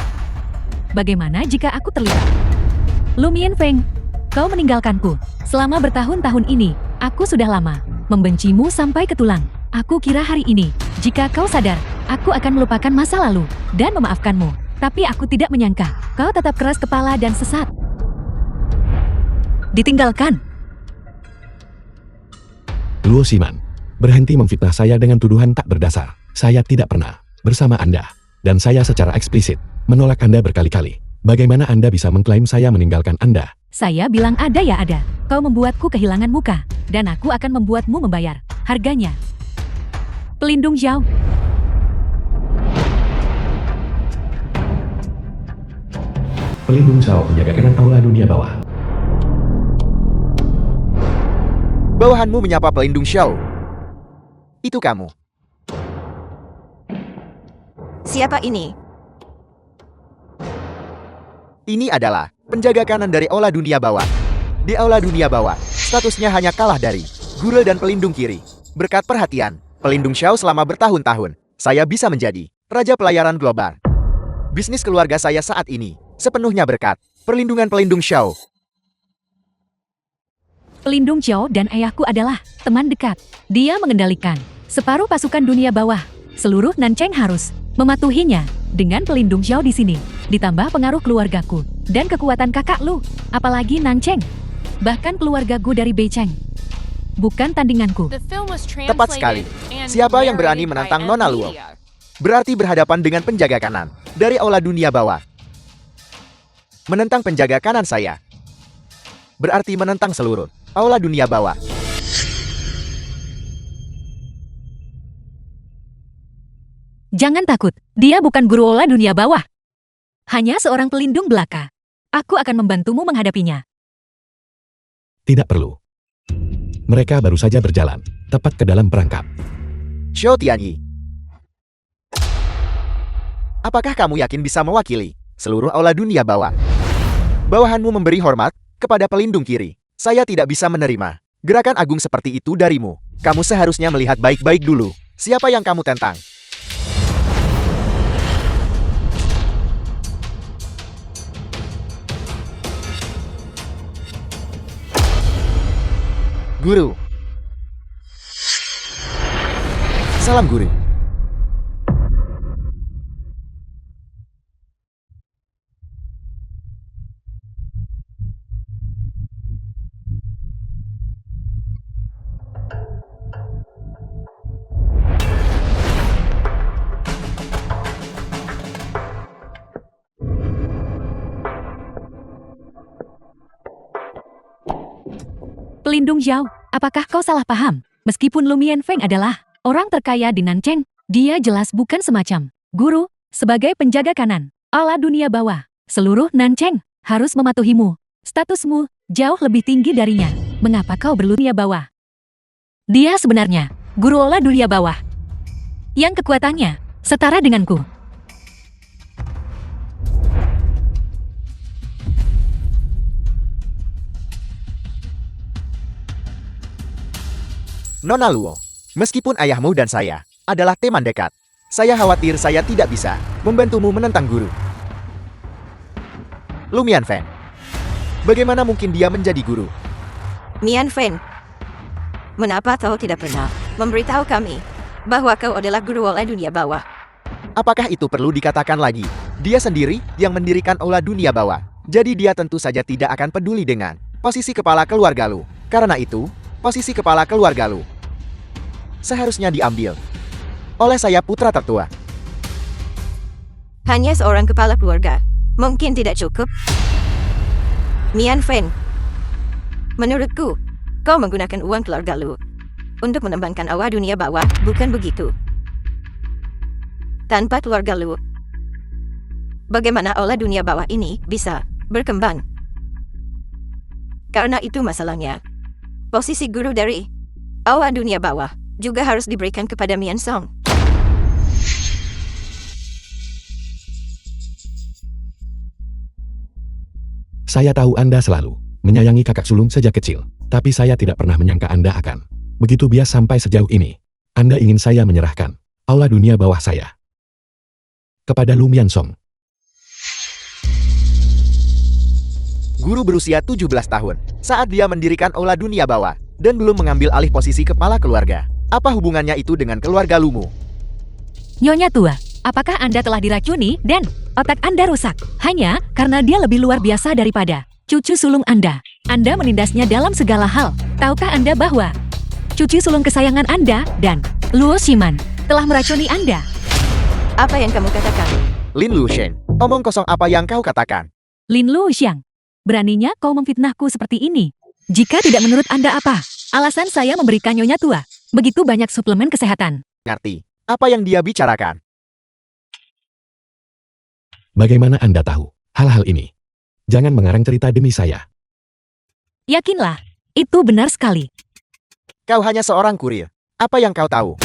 Bagaimana jika aku terlibat? Lu Mian Feng, kau meninggalkanku. Selama bertahun-tahun ini, aku sudah lama membencimu sampai ke tulang. Aku kira hari ini, jika kau sadar, aku akan melupakan masa lalu dan memaafkanmu. Tapi aku tidak menyangka, kau tetap keras kepala dan sesat. Ditinggalkan. Luo Siman, berhenti memfitnah saya dengan tuduhan tak berdasar. Saya tidak pernah bersama Anda. Dan saya secara eksplisit menolak Anda berkali-kali. Bagaimana Anda bisa mengklaim saya meninggalkan Anda? Saya bilang ada ya ada. Kau membuatku kehilangan muka, dan aku akan membuatmu membayar harganya. Pelindung Zhao. Pelindung Zhao, penjaga kanan aula dunia bawah. Bawahanmu menyapa pelindung Xiao. Itu kamu. Siapa ini? Ini adalah penjaga kanan dari aula dunia bawah. Di aula dunia bawah, statusnya hanya kalah dari guru dan pelindung kiri. Berkat perhatian pelindung Xiao selama bertahun-tahun, saya bisa menjadi raja pelayaran global. Bisnis keluarga saya saat ini sepenuhnya berkat perlindungan pelindung Xiao. Pelindung Zhao dan ayahku adalah teman dekat. Dia mengendalikan separuh pasukan dunia bawah. Seluruh Nancheng harus mematuhinya. Dengan pelindung Zhao di sini, ditambah pengaruh keluargaku dan kekuatan kakak Lu, apalagi Nancheng, bahkan keluargaku dari Beicheng. Bukan tandinganku. Tepat sekali. Siapa yang berani menantang Nona Luo? Berarti berhadapan dengan penjaga kanan dari aula dunia bawah. Menentang penjaga kanan saya berarti menentang seluruh aula dunia bawah. Jangan takut, dia bukan guru aula dunia bawah. Hanya seorang pelindung belaka. Aku akan membantumu menghadapinya. Tidak perlu. Mereka baru saja berjalan, tepat ke dalam perangkap. Xiao Tianyi, apakah kamu yakin bisa mewakili seluruh aula dunia bawah? Bawahanmu memberi hormat kepada pelindung kiri. Saya tidak bisa menerima gerakan agung seperti itu darimu. Kamu seharusnya melihat baik-baik dulu siapa yang kamu tentang. Guru. Salam guru. Pelindung Zhao, apakah kau salah paham? Meskipun Lu Mian Feng adalah orang terkaya di Nancheng, dia jelas bukan semacam guru. Sebagai penjaga kanan aula dunia bawah, seluruh Nancheng harus mematuhimu. Statusmu jauh lebih tinggi darinya. Mengapa kau berdunia bawah? Dia sebenarnya guru aula dunia bawah yang kekuatannya setara denganku. Nona Luo, meskipun ayahmu dan saya adalah teman dekat, saya khawatir saya tidak bisa membantumu menentang guru. Lu Mian Feng, bagaimana mungkin dia menjadi guru? Mian Feng. Mengapa kau tidak pernah memberitahu kami bahwa kau adalah guru oleh dunia bawah? Apakah itu perlu dikatakan lagi? Dia sendiri yang mendirikan Aula Dunia Bawah. Jadi dia tentu saja tidak akan peduli dengan posisi kepala keluarga lu. Karena itu, posisi kepala keluarga lu seharusnya diambil oleh saya, putra tertua. Hanya seorang kepala keluarga mungkin tidak cukup. Mian Feng, menurutku, kau menggunakan uang keluarga lu untuk mengembangkan Aula Dunia Bawah, bukan begitu? Tanpa keluarga lu, bagaimana Aula Dunia Bawah ini bisa berkembang? Karena itu masalahnya. Posisi guru dari Aula Dunia Bawah juga harus diberikan kepada Mian Song. Saya tahu Anda selalu menyayangi kakak sulung sejak kecil, tapi saya tidak pernah menyangka Anda akan begitu bias sampai sejauh ini. Anda ingin saya menyerahkan Aula Dunia Bawah saya kepada Lu Mian Song. Guru berusia 17 tahun saat dia mendirikan Aula Dunia Bawah dan belum mengambil alih posisi kepala keluarga. Apa hubungannya itu dengan keluarga Lumu? Nyonya tua, apakah Anda telah diracuni dan otak Anda rusak hanya karena dia lebih luar biasa daripada cucu sulung Anda? Anda menindasnya dalam segala hal. Tahukah Anda bahwa cucu sulung kesayangan Anda dan Luo Shiman telah meracuni Anda? Apa yang kamu katakan? Lin Lushen, omong kosong apa yang kau katakan? Lin Lu Xiang, beraninya kau memfitnahku seperti ini? Jika tidak menurut Anda apa alasan saya memberikan Nyonya tua begitu banyak suplemen kesehatan? Ngerti apa yang dia bicarakan? Bagaimana Anda tahu hal-hal ini? Jangan mengarang cerita demi saya. Yakinlah, itu benar sekali. Kau hanya seorang kurir. Apa yang kau tahu?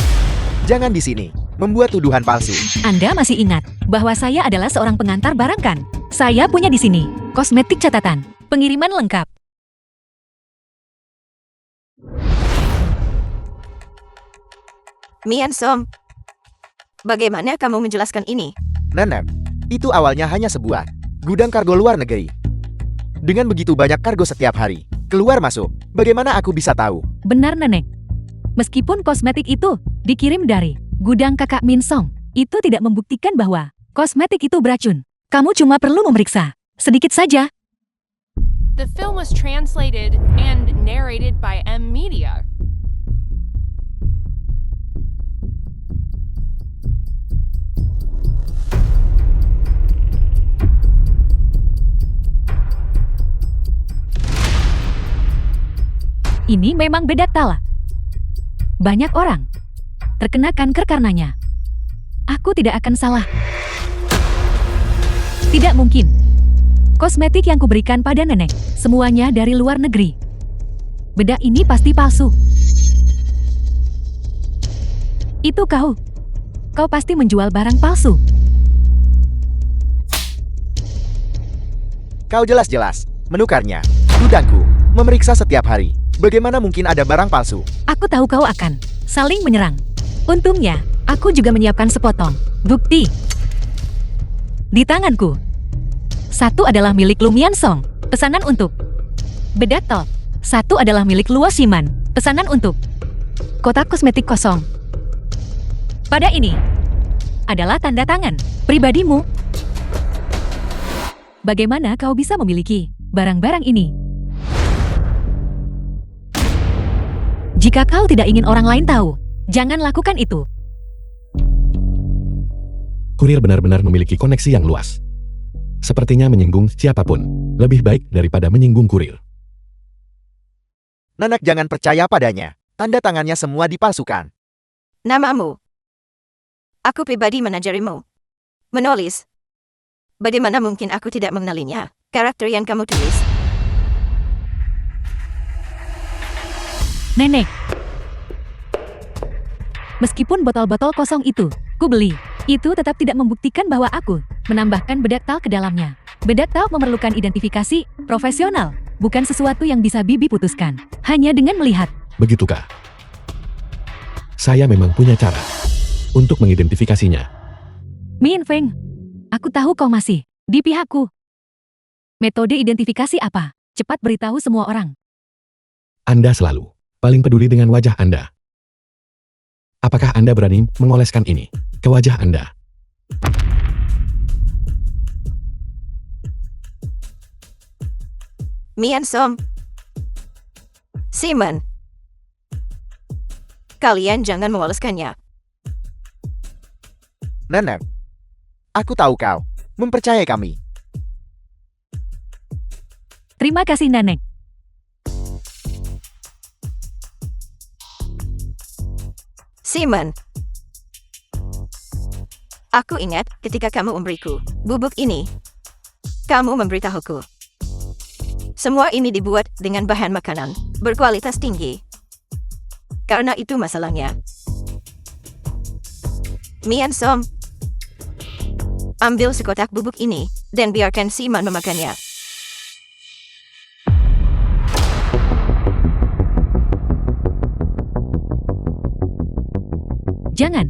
Jangan di sini membuat tuduhan palsu. Anda masih ingat bahwa saya adalah seorang pengantar barang kan? Saya punya di sini kosmetik catatan, pengiriman lengkap. Mian Song, bagaimana kamu menjelaskan ini? Nenek, itu awalnya hanya sebuah gudang kargo luar negeri. Dengan begitu banyak kargo setiap hari, keluar masuk, bagaimana aku bisa tahu? Benar, Nenek. Meskipun kosmetik itu dikirim dari gudang kakak Min Song, itu tidak membuktikan bahwa kosmetik itu beracun. Kamu cuma perlu memeriksa sedikit saja. The film was translated and narrated by M Media. Ini memang beda tala. Banyak orang terkena kanker karenanya. Aku tidak akan salah. Tidak mungkin. Kosmetik yang kuberikan pada nenek, semuanya dari luar negeri. Bedak ini pasti palsu. Itu kau. Kau pasti menjual barang palsu. Kau jelas-jelas menukarnya. Gudangku memeriksa setiap hari. Bagaimana mungkin ada barang palsu? Aku tahu kau akan saling menyerang. Untungnya, aku juga menyiapkan sepotong bukti. Di tanganku. Satu adalah milik Lu Mian Song, pesanan untuk bedak top. Satu adalah milik Luo Shiman, pesanan untuk kotak kosmetik kosong. Pada ini adalah tanda tangan pribadimu. Bagaimana kau bisa memiliki barang-barang ini? Jika kau tidak ingin orang lain tahu, jangan lakukan itu. Kurir benar-benar memiliki koneksi yang luas. Sepertinya menyinggung siapapun lebih baik daripada menyinggung kurir. Nenek jangan percaya padanya. Tanda tangannya semua dipalsukan. Namamu. Aku pribadi menajarimu. Menulis. Bagaimana mungkin aku tidak mengenalinya? Karakter yang kamu tulis. Nenek. Meskipun botol-botol kosong itu, ku beli, itu tetap tidak membuktikan bahwa aku menambahkan bedak tal ke dalamnya. Bedak tal memerlukan identifikasi profesional, bukan sesuatu yang bisa bibi putuskan hanya dengan melihat. Begitukah? Saya memang punya cara untuk mengidentifikasinya. Min Feng, aku tahu kau masih di pihakku. Metode identifikasi apa? Cepat beritahu semua orang. Anda selalu paling peduli dengan wajah Anda. Apakah Anda berani mengoleskan ini ke wajah Anda? Mian Som. Simon. Kalian jangan mengoleskannya. Nenek, aku tahu kau mempercayai kami. Terima kasih, Nenek. Simon. Aku ingat ketika kamu memberiku bubuk ini. Kamu memberitahuku. Semua ini dibuat dengan bahan makanan berkualitas tinggi. Karena itu masalahnya. Mian Som. Ambil sekotak bubuk ini dan biarkan Simon memakannya. Jangan.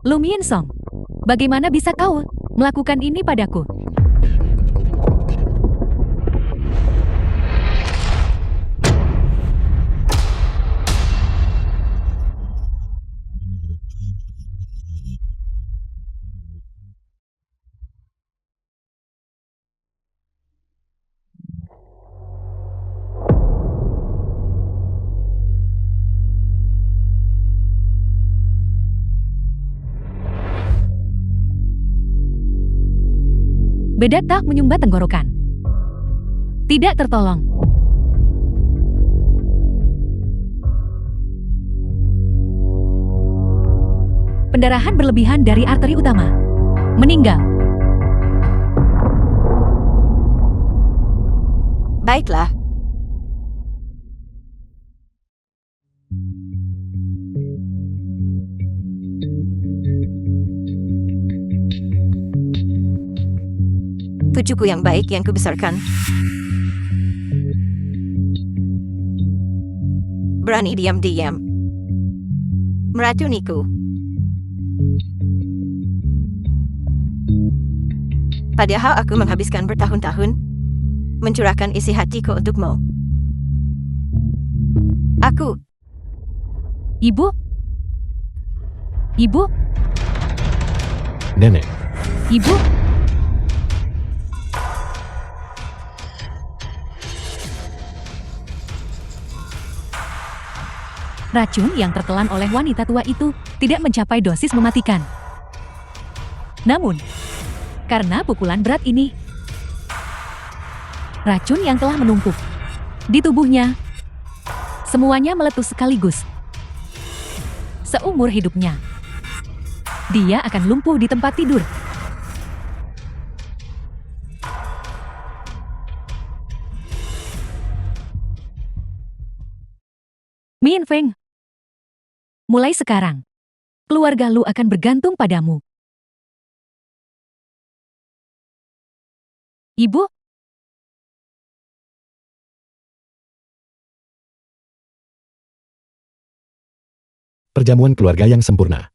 Lumien Song, bagaimana bisa kau melakukan ini padaku? Beda tak menyumbat tenggorokan. Tidak tertolong. Pendarahan berlebihan dari arteri utama. Meninggal. Baiklah. Cucuku yang baik yang kubesarkan. Berani diam-diam meracuniku. Padahal aku menghabiskan bertahun-tahun mencurahkan isi hatiku untukmu. Aku. Ibu? Ibu? Nenek, Ibu? Racun yang tertelan oleh wanita tua itu tidak mencapai dosis mematikan. Namun, karena pukulan berat ini, racun yang telah menumpuk di tubuhnya, semuanya meletus sekaligus. Seumur hidupnya, dia akan lumpuh di tempat tidur. Min Feng, mulai sekarang, keluarga Lu akan bergantung padamu. Ibu? perjamuan keluarga yang sempurna.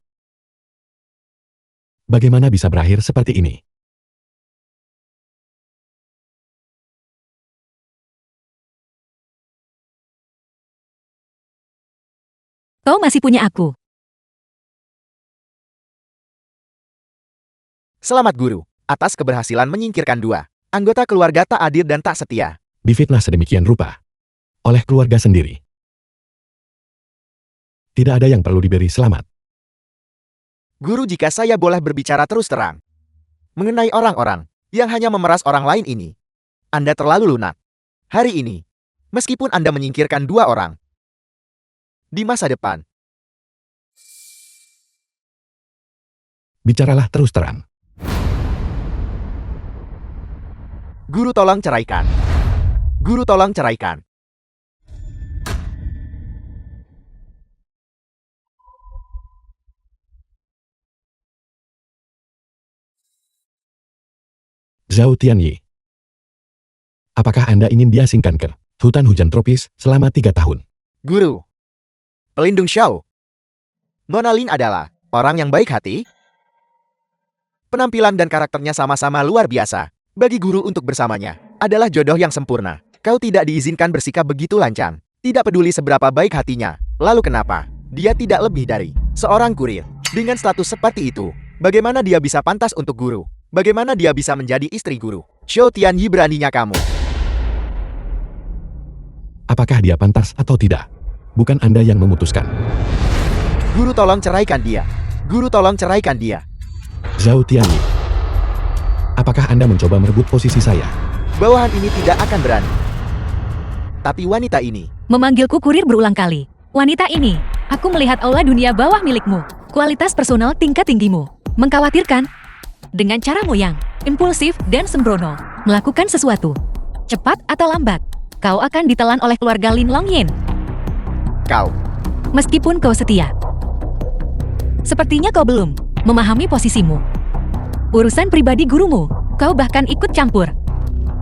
Bagaimana bisa berakhir seperti ini? Kau masih punya aku. Selamat guru, atas keberhasilan menyingkirkan dua anggota keluarga tak adil dan tak setia. Difitnah sedemikian rupa oleh keluarga sendiri. Tidak ada yang perlu diberi selamat. Guru, jika saya boleh berbicara terus terang mengenai orang-orang yang hanya memeras orang lain ini, Anda terlalu lunak. Hari ini, meskipun Anda menyingkirkan dua orang, di masa depan, Bicaralah terus terang. Guru tolong ceraikan. Guru tolong ceraikan. Zhao Tianyi. Apakah Anda ingin diasingkan ke hutan hujan tropis selama 3 tahun? Guru, pelindung Xiao. Nona Lin adalah orang yang baik hati. Penampilan dan karakternya sama-sama luar biasa. Bagi guru untuk bersamanya adalah jodoh yang sempurna. Kau tidak diizinkan bersikap begitu lancang. Tidak peduli seberapa baik hatinya. Lalu kenapa? Dia tidak lebih dari seorang kurir. Dengan status seperti itu, bagaimana dia bisa pantas untuk guru? Bagaimana dia bisa menjadi istri guru? Xiao Tianyi, beraninya kamu. Apakah dia pantas atau tidak? Bukan Anda yang memutuskan. Guru, tolong ceraikan dia. Guru, tolong ceraikan dia. Zhao Tianyi. Apakah Anda mencoba merebut posisi saya? Bawahan ini tidak akan berani. Tapi wanita ini, Memanggilku kurir berulang kali. Wanita ini, aku melihat aula dunia bawah milikmu. Kualitas personal tingkat tinggimu. Mengkhawatirkan. Dengan caramu yang impulsif dan sembrono. Melakukan sesuatu. Cepat atau lambat. Kau akan ditelan oleh keluarga Lin Longyin. kau. Meskipun kau setia. Sepertinya kau belum memahami posisimu. Urusan pribadi gurumu, kau bahkan ikut campur.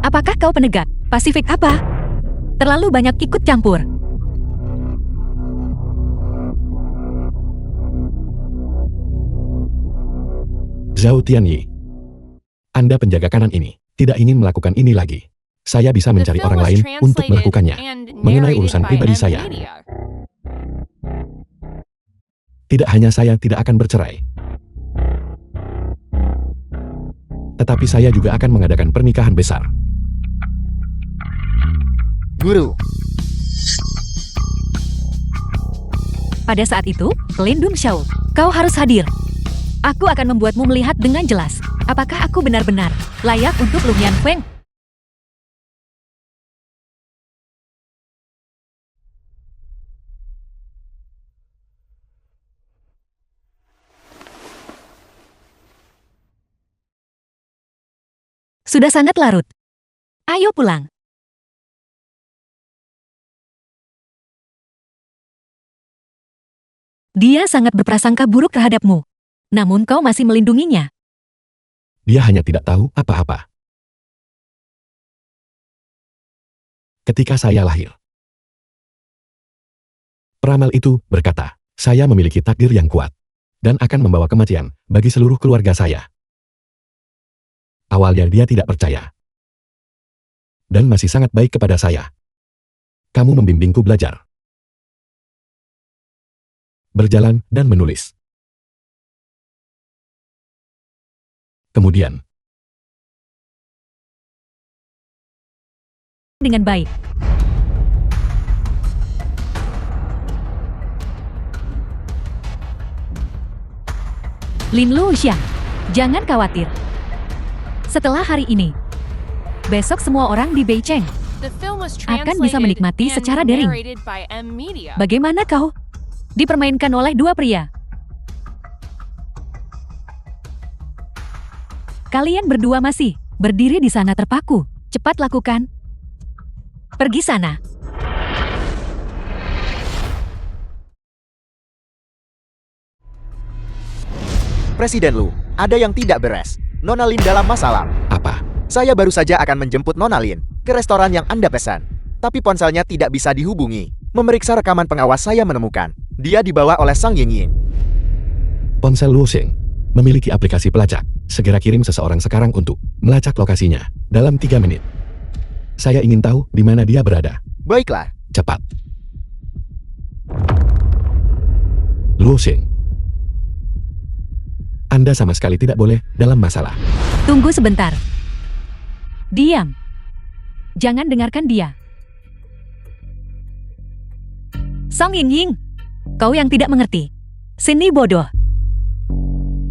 Apakah kau penegak? Pasifik apa? Terlalu banyak ikut campur. Zhao Tianyi. Anda penjaga kanan ini, tidak ingin melakukan ini lagi. Saya bisa The mencari film orang was lain untuk translated melakukannya. and Mengenai narrated urusan by pribadi M saya, Media. tidak hanya saya tidak akan bercerai. Tetapi saya juga akan mengadakan pernikahan besar. Guru, Pada saat itu, Lin Dun Xiao, kau harus hadir. Aku akan membuatmu melihat dengan jelas, apakah aku benar-benar layak untuk Lu Yan Feng. Sudah sangat larut. Ayo pulang. Dia sangat berprasangka buruk terhadapmu. Namun kau masih melindunginya. Dia hanya tidak tahu apa-apa. Ketika saya lahir, peramal itu berkata, saya memiliki takdir yang kuat dan akan membawa kematian bagi seluruh keluarga saya. Awalnya dia tidak percaya dan masih sangat baik kepada saya. Kamu membimbingku belajar, berjalan dan menulis. Kemudian, Dengan baik. Lin Lu Xiang, jangan khawatir. Setelah hari ini, besok semua orang di Beicheng The film was akan bisa translated menikmati and secara daring. narrated by M Media. Bagaimana kau? Dipermainkan oleh dua pria. Kalian berdua masih berdiri di sana terpaku. Cepat lakukan. Pergi sana. Presiden Lu, ada yang tidak beres. Nona Lin dalam masalah. apa? Saya baru saja akan menjemput Nona Lin ke restoran yang Anda pesan. Tapi ponselnya tidak bisa dihubungi. Memeriksa rekaman pengawas saya menemukan. Dia dibawa oleh Sang Yingying. Ponsel Luo Xing memiliki aplikasi pelacak. Segera kirim seseorang sekarang untuk melacak lokasinya dalam 3 menit. Saya ingin tahu di mana dia berada. Baiklah. Cepat. Luo Xing, Anda sama sekali tidak boleh dalam masalah. Tunggu sebentar. Diam. Jangan dengarkan dia. Song Yingying, kau yang tidak mengerti. Seni bodoh.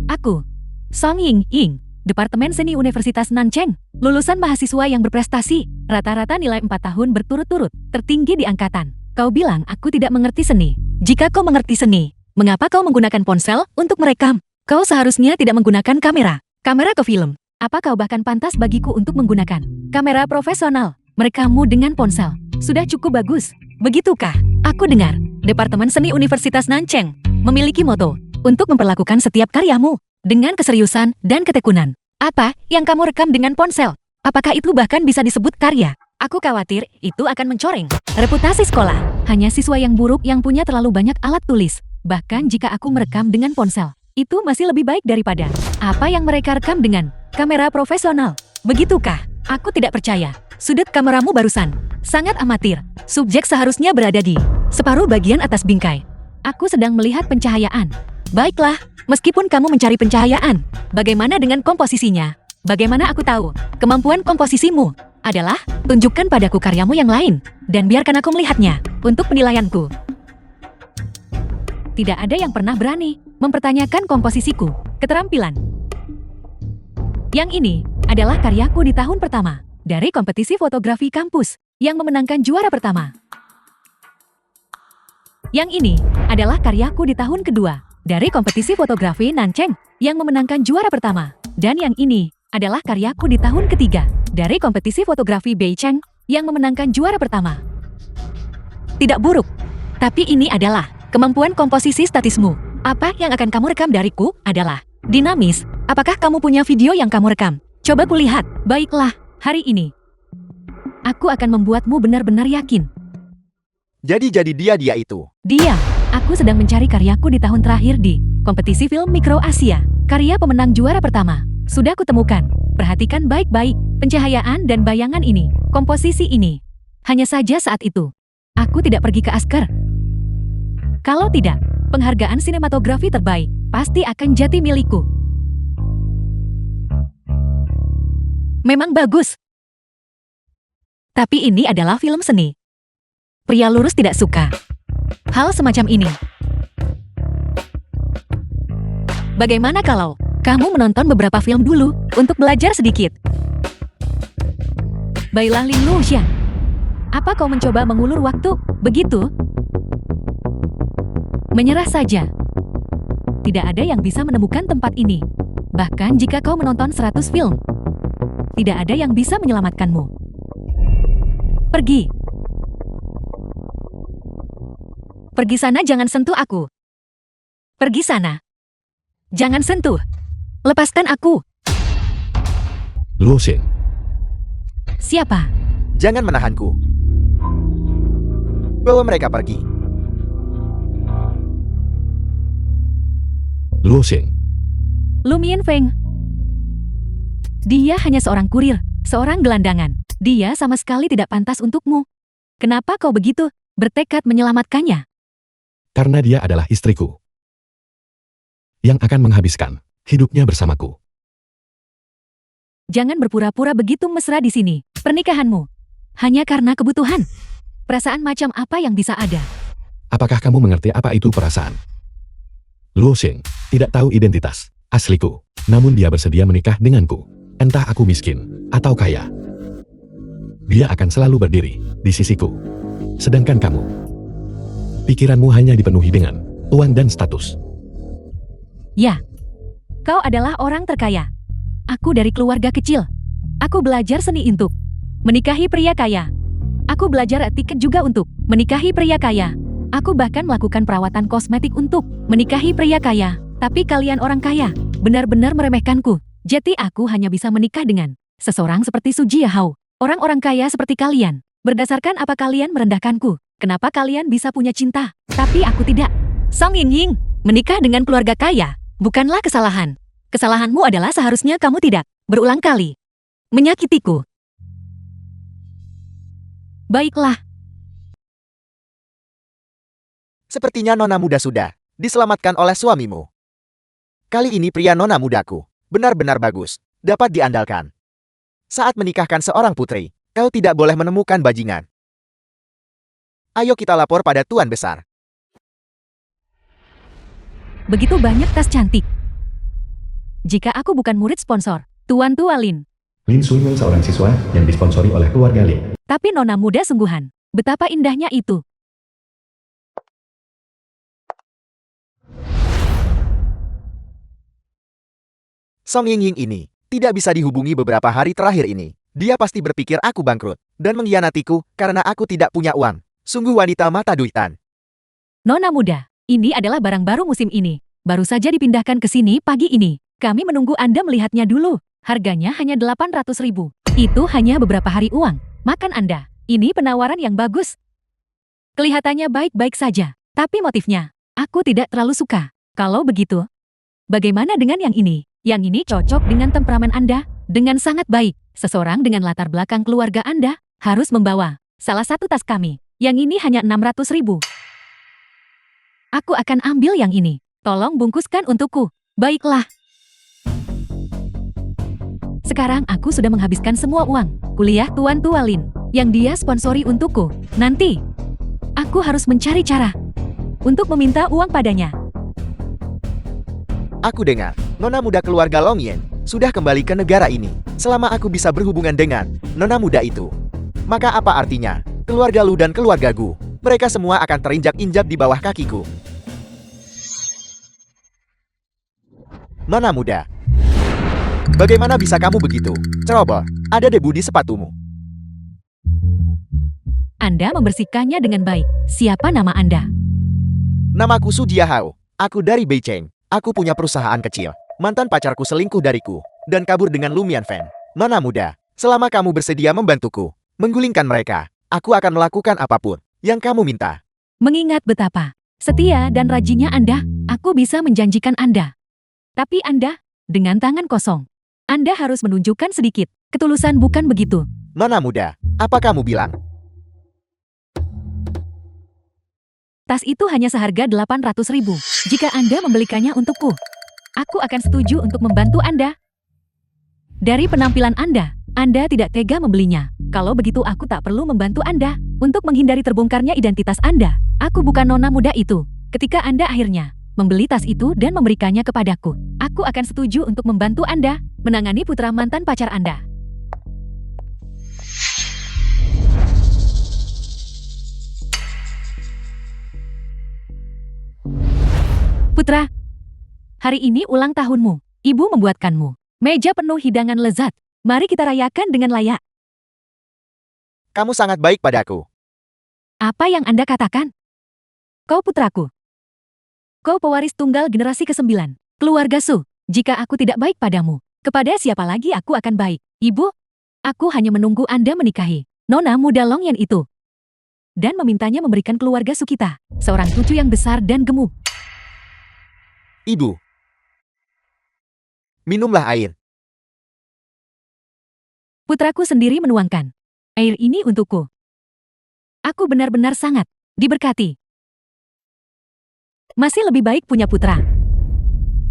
Aku, Song Yingying, Departemen Seni Universitas Nancheng, lulusan mahasiswa yang berprestasi, rata-rata nilai 4 tahun berturut-turut, tertinggi di angkatan. Kau bilang aku tidak mengerti seni. Jika kau mengerti seni, mengapa kau menggunakan ponsel untuk merekam? Kau seharusnya tidak menggunakan kamera ke film. Apa kau bahkan pantas bagiku untuk menggunakan kamera profesional? Merekamu dengan ponsel sudah cukup bagus. Begitukah? Aku dengar Departemen Seni Universitas Nancheng memiliki moto untuk memperlakukan setiap karyamu dengan keseriusan dan ketekunan. Apa yang kamu rekam dengan ponsel? Apakah itu bahkan bisa disebut karya? Aku khawatir itu akan mencoreng reputasi sekolah. Hanya siswa yang buruk yang punya terlalu banyak alat tulis. Bahkan jika aku merekam dengan ponsel, Itu masih lebih baik daripada apa yang mereka rekam dengan kamera profesional. Begitukah? Aku tidak percaya. Sudut kameramu barusan sangat amatir. Subjek seharusnya berada di separuh bagian atas bingkai. Aku sedang melihat pencahayaan. Baiklah, meskipun kamu mencari pencahayaan, bagaimana dengan komposisinya? Bagaimana aku tahu kemampuan komposisimu? Adalah, tunjukkan padaku karyamu yang lain, dan biarkan aku melihatnya untuk penilaianku. Tidak ada yang pernah berani mempertanyakan komposisiku, keterampilan. Yang ini adalah karyaku di tahun pertama dari kompetisi fotografi kampus yang memenangkan juara pertama. Yang ini adalah karyaku di tahun kedua dari kompetisi fotografi Nancheng yang memenangkan juara pertama. Dan yang ini adalah karyaku di tahun ketiga dari kompetisi fotografi Beijing yang memenangkan juara pertama. Tidak buruk, tapi ini adalah kemampuan komposisi statismu. Apa yang akan kamu rekam dariku adalah dinamis. Apakah kamu punya video yang kamu rekam? Coba kulihat. Baiklah, hari ini aku akan membuatmu benar-benar yakin. Jadi dia itu. Dia, aku sedang mencari karyaku di tahun terakhir di kompetisi film Mikro Asia. Karya pemenang juara pertama. Sudah kutemukan. Perhatikan baik-baik pencahayaan dan bayangan ini, komposisi ini. Hanya saja saat itu, aku tidak pergi ke Oscar. Kalau tidak, penghargaan sinematografi terbaik pasti akan jadi milikku. Memang bagus. Tapi ini adalah film seni. Pria lurus tidak suka hal semacam ini. Bagaimana kalau kamu menonton beberapa film dulu untuk belajar sedikit? Baiklah Ling Luxian, apa kau mencoba mengulur waktu, begitu? Menyerah saja. Tidak ada yang bisa menemukan tempat ini. Bahkan jika kau menonton 100 film, tidak ada yang bisa menyelamatkanmu. Pergi. Pergi sana, jangan sentuh aku. Pergi sana. Jangan sentuh. Lepaskan aku. Luo Xing, Siapa? Jangan menahanku. Bawa mereka pergi. Luo Xing, Lu Mianfeng. Dia hanya seorang kurir, seorang gelandangan. Dia sama sekali tidak pantas untukmu. Kenapa kau begitu bertekad menyelamatkannya? karena dia adalah istriku yang akan menghabiskan hidupnya bersamaku. Jangan berpura-pura begitu mesra di sini. Pernikahanmu hanya karena kebutuhan. Perasaan macam apa yang bisa ada? Apakah kamu mengerti apa itu perasaan? Luo Xing tidak tahu identitas asliku, namun dia bersedia menikah denganku. Entah aku miskin atau kaya, dia akan selalu berdiri di sisiku. Sedangkan kamu, pikiranmu hanya dipenuhi dengan uang dan status. Ya, kau adalah orang terkaya. Aku dari keluarga kecil. Aku belajar seni untuk menikahi pria kaya. Aku belajar etiket juga untuk menikahi pria kaya. Aku bahkan melakukan perawatan kosmetik untuk menikahi pria kaya. Tapi kalian orang kaya benar-benar meremehkanku. Jadi aku hanya bisa menikah dengan seseorang seperti Su Jiahao. Orang-orang kaya seperti kalian. Berdasarkan apa kalian merendahkanku? Kenapa kalian bisa punya cinta, tapi aku tidak? Song Yingying, menikah dengan keluarga kaya bukanlah kesalahan. Kesalahanmu adalah seharusnya kamu tidak berulang kali menyakitiku. Baiklah, Sepertinya nona muda sudah diselamatkan oleh suamimu. Kali ini pria nona mudaku benar-benar bagus, dapat diandalkan. Saat menikahkan seorang putri, kau tidak boleh menemukan bajingan. Ayo kita lapor pada Tuan Besar. begitu banyak tas cantik. Jika aku bukan murid sponsor, Tuan Tua Lin, Lin Sunyong seorang siswa yang disponsori oleh keluarga Lin. tapi nona muda sungguhan. Betapa indahnya itu. Song Yingying ini tidak bisa dihubungi beberapa hari terakhir ini. Dia pasti berpikir aku bangkrut dan mengkhianatiku karena aku tidak punya uang. Sungguh wanita mata duitan. Nona muda, ini adalah barang baru musim ini. Baru saja dipindahkan ke sini pagi ini. Kami menunggu Anda melihatnya dulu. Harganya hanya 800.000. Itu hanya beberapa hari uang. Makan Anda. Ini penawaran yang bagus. Kelihatannya baik-baik saja. Tapi motifnya, aku tidak terlalu suka. Kalau begitu, Bagaimana dengan yang ini? Yang ini cocok dengan temperamen Anda, dengan sangat baik. Seseorang dengan latar belakang keluarga Anda harus membawa salah satu tas kami. Yang ini hanya 600.000. Aku akan ambil yang ini. Tolong bungkuskan untukku. Baiklah. Sekarang aku sudah menghabiskan semua uang kuliah Tuan Tualin yang dia sponsori untukku. Nanti, aku harus mencari cara untuk meminta uang padanya. Aku dengar, nona muda keluarga Long Yen sudah kembali ke negara ini. Selama aku bisa berhubungan dengan nona muda itu, maka apa artinya? Keluarga Lu dan keluarga Gu, mereka semua akan terinjak-injak di bawah kakiku. Nona muda, bagaimana bisa kamu begitu? Ceroboh, ada debu di sepatumu. Anda membersihkannya dengan baik. Siapa nama Anda? Namaku Su Jiahao. Aku dari Beijing. Aku punya perusahaan kecil. Mantan pacarku selingkuh dariku dan kabur dengan Lu Mianfen. Nona muda, selama kamu bersedia membantuku menggulingkan mereka, aku akan melakukan apapun yang kamu minta. Mengingat betapa setia dan rajinnya Anda, aku bisa menjanjikan Anda. Tapi Anda, dengan tangan kosong, Anda harus menunjukkan sedikit ketulusan, bukan begitu? Nona muda, apa kamu bilang? Tas itu hanya seharga 800.000. Jika Anda membelikannya untukku, aku akan setuju untuk membantu Anda. Dari penampilan Anda tidak tega membelinya. Kalau begitu aku tak perlu membantu Anda untuk menghindari terbongkarnya identitas Anda. Aku bukan nona muda itu. Ketika Anda akhirnya membeli tas itu dan memberikannya kepadaku, aku akan setuju untuk membantu Anda menangani putra mantan pacar Anda. Putra, hari ini ulang tahunmu. Ibu membuatkanmu meja penuh hidangan lezat. Mari kita rayakan dengan layak. Kamu sangat baik padaku. Apa yang Anda katakan? Kau putraku. Kau pewaris tunggal generasi ke-9. Keluarga Su, jika aku tidak baik padamu, kepada siapa lagi aku akan baik? Ibu, aku hanya menunggu Anda menikahi nona muda Long Yen itu. Dan memintanya memberikan keluarga Su kita seorang cucu yang besar dan gemuk. Ibu, minumlah air. Putraku sendiri menuangkan air ini untukku. Aku benar-benar sangat diberkati. Masih lebih baik punya putra.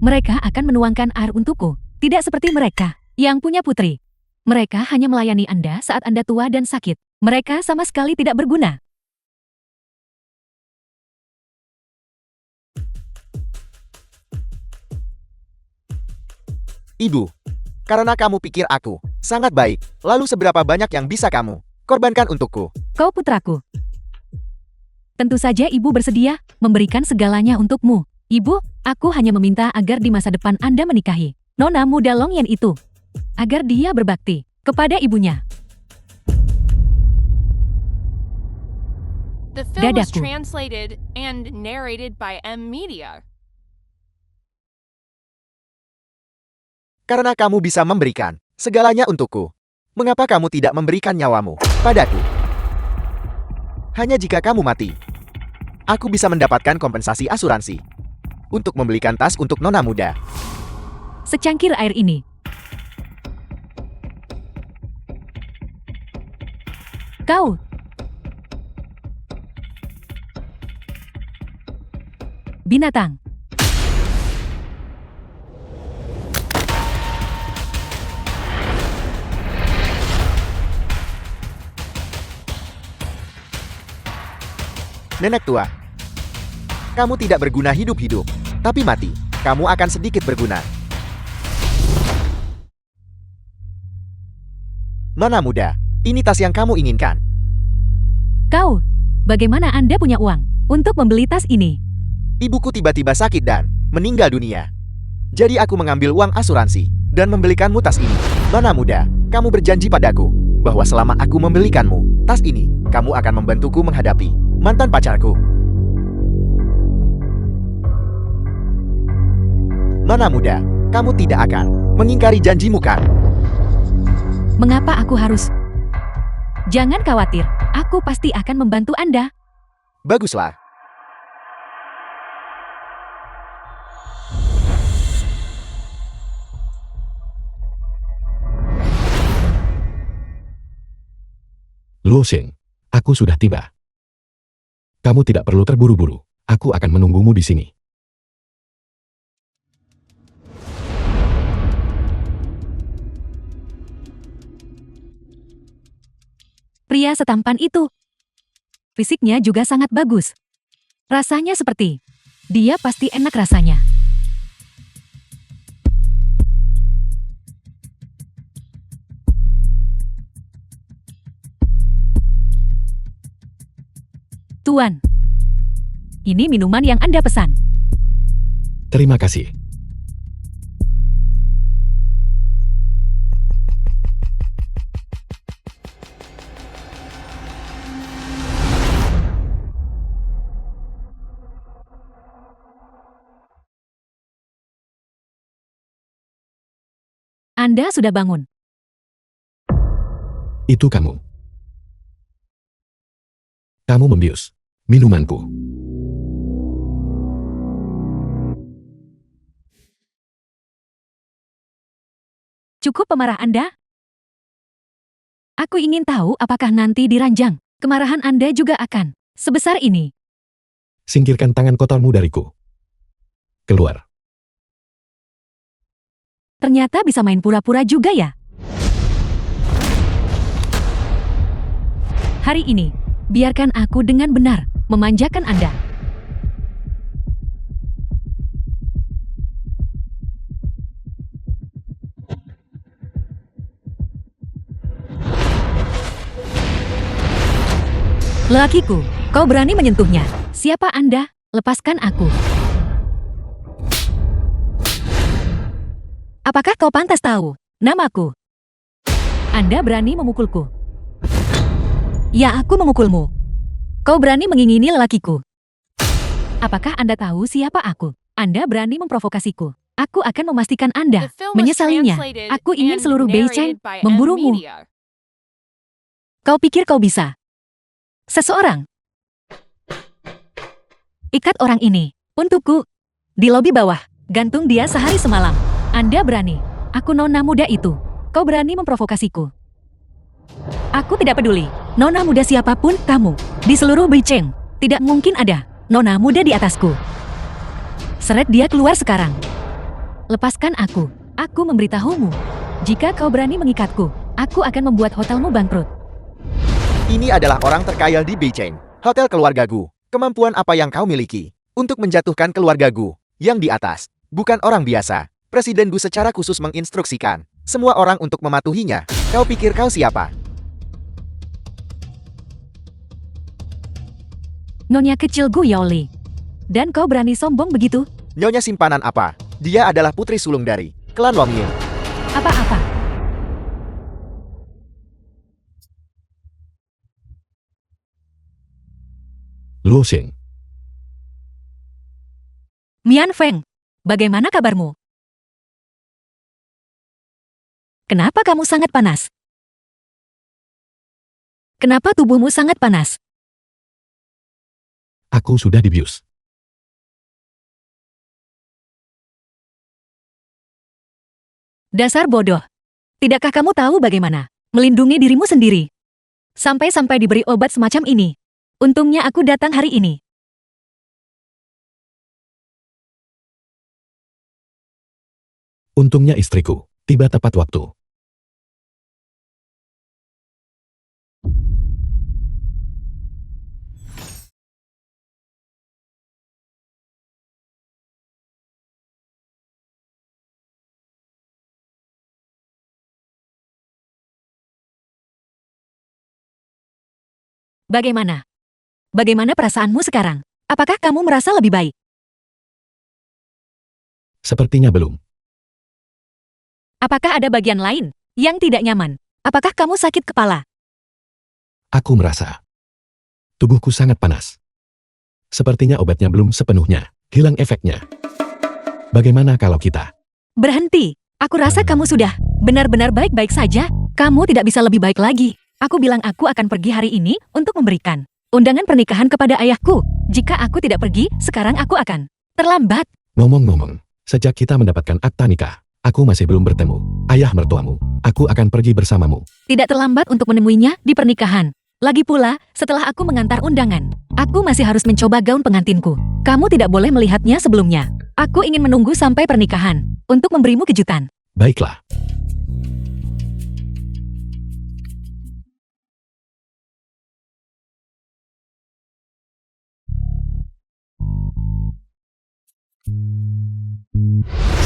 Mereka akan menuangkan air untukku, tidak seperti mereka yang punya putri. Mereka hanya melayani Anda saat Anda tua dan sakit. Mereka sama sekali tidak berguna. Ibu, karena kamu pikir aku sangat baik, lalu seberapa banyak yang bisa kamu korbankan untukku? Kau putraku. Tentu saja ibu bersedia memberikan segalanya untukmu. Ibu, aku hanya meminta agar di masa depan Anda menikahi nona muda Long Yen itu. Agar dia berbakti kepada ibunya. The film was Dadaku. translated and narrated by M Media. Karena kamu bisa memberikan segalanya untukku, mengapa kamu tidak memberikan nyawamu padaku? Hanya jika kamu mati, aku bisa mendapatkan kompensasi asuransi untuk membelikan tas untuk nona muda. Secangkir air ini. Kau. Binatang. Nenek tua, kamu tidak berguna hidup-hidup, tapi mati, kamu akan sedikit berguna. Nona muda, ini tas yang kamu inginkan. Kau. Bagaimana Anda punya uang untuk membeli tas ini? Ibuku tiba-tiba sakit dan meninggal dunia. Jadi aku mengambil uang asuransi dan membelikanmu tas ini. Nona muda, kamu berjanji padaku bahwa selama aku membelikanmu tas ini, kamu akan membantuku menghadapi mantan pacarku. Nona muda, kamu tidak akan mengingkari janjimu kan? Mengapa aku harus? Jangan khawatir, aku pasti akan membantu Anda. Baguslah. Luo Xing, aku sudah tiba. Kamu tidak perlu terburu-buru. Aku akan menunggumu di sini. Pria setampan itu. Fisiknya juga sangat bagus. Rasanya seperti, dia pasti enak rasanya. Tuan, ini minuman yang Anda pesan. Terima kasih. Anda sudah bangun. Itu kamu. Kamu membius minumanku. Cukup pemarah Anda? Aku ingin tahu apakah nanti di ranjang, kemarahan Anda juga akan sebesar ini. Singkirkan tangan kotormu dariku. Keluar. Ternyata bisa main pura-pura juga ya. Hari ini, biarkan aku dengan benar memanjakan Anda. Lelakiku, kau berani menyentuhnya. Siapa Anda? Lepaskan aku. Apakah kau pantas tahu namaku? Anda berani memukulku. Ya, aku memukulmu. Kau berani mengingini lelakiku. Apakah Anda tahu siapa aku? Anda berani memprovokasiku. Aku akan memastikan Anda The film was menyesalinya. translated Aku ingin and seluruh Beijing narrated by M memburumu. Media. Kau pikir kau bisa? Seseorang. Ikat orang ini untukku. Di lobi bawah, gantung dia sehari semalam. Anda berani. Aku nona muda itu. Kau berani memprovokasiku. Aku tidak peduli. Nona muda siapapun kamu. Di seluruh Beijing, tidak mungkin ada nona muda di atasku. Seret dia keluar sekarang. Lepaskan aku. Aku memberitahumu. Jika kau berani mengikatku, aku akan membuat hotelmu bangkrut. Ini adalah orang terkaya di Beijing. Hotel keluarga Gu. Kemampuan apa yang kau miliki untuk menjatuhkan keluarga Gu yang di atas? Bukan orang biasa. Presiden Gu secara khusus menginstruksikan semua orang untuk mematuhinya. Kau pikir kau siapa? Nyonya kecil Gu Yaoli. Dan kau berani sombong begitu? Nyonya simpanan apa? Dia adalah putri sulung dari klan Long Yin. Apa-apa? Luo Xing, Mian Feng, bagaimana kabarmu? Kenapa kamu sangat panas? Kenapa tubuhmu sangat panas? aku sudah dibius. Dasar bodoh. Tidakkah kamu tahu bagaimana melindungi dirimu sendiri? Sampai-sampai diberi obat semacam ini. Untungnya aku datang hari ini. Untungnya istriku tiba tepat waktu. Bagaimana? Bagaimana perasaanmu sekarang? Apakah kamu merasa lebih baik? Sepertinya belum. Apakah ada bagian lain yang tidak nyaman? Apakah kamu sakit kepala? Aku merasa tubuhku sangat panas. Sepertinya obatnya belum sepenuhnya hilang efeknya. Bagaimana kalau kita? Berhenti. Aku rasa kamu sudah benar-benar baik-baik saja. Kamu tidak bisa lebih baik lagi. Aku bilang aku akan pergi hari ini untuk memberikan undangan pernikahan kepada ayahku. Jika aku tidak pergi, sekarang aku akan terlambat. Ngomong-ngomong, sejak kita mendapatkan akta nikah, aku masih belum bertemu ayah mertuamu. Aku akan pergi bersamamu. Tidak terlambat untuk menemuinya di pernikahan. Lagi pula, setelah aku mengantar undangan, aku masih harus mencoba gaun pengantinku. Kamu tidak boleh melihatnya sebelumnya. Aku ingin menunggu sampai pernikahan untuk memberimu kejutan. Baiklah.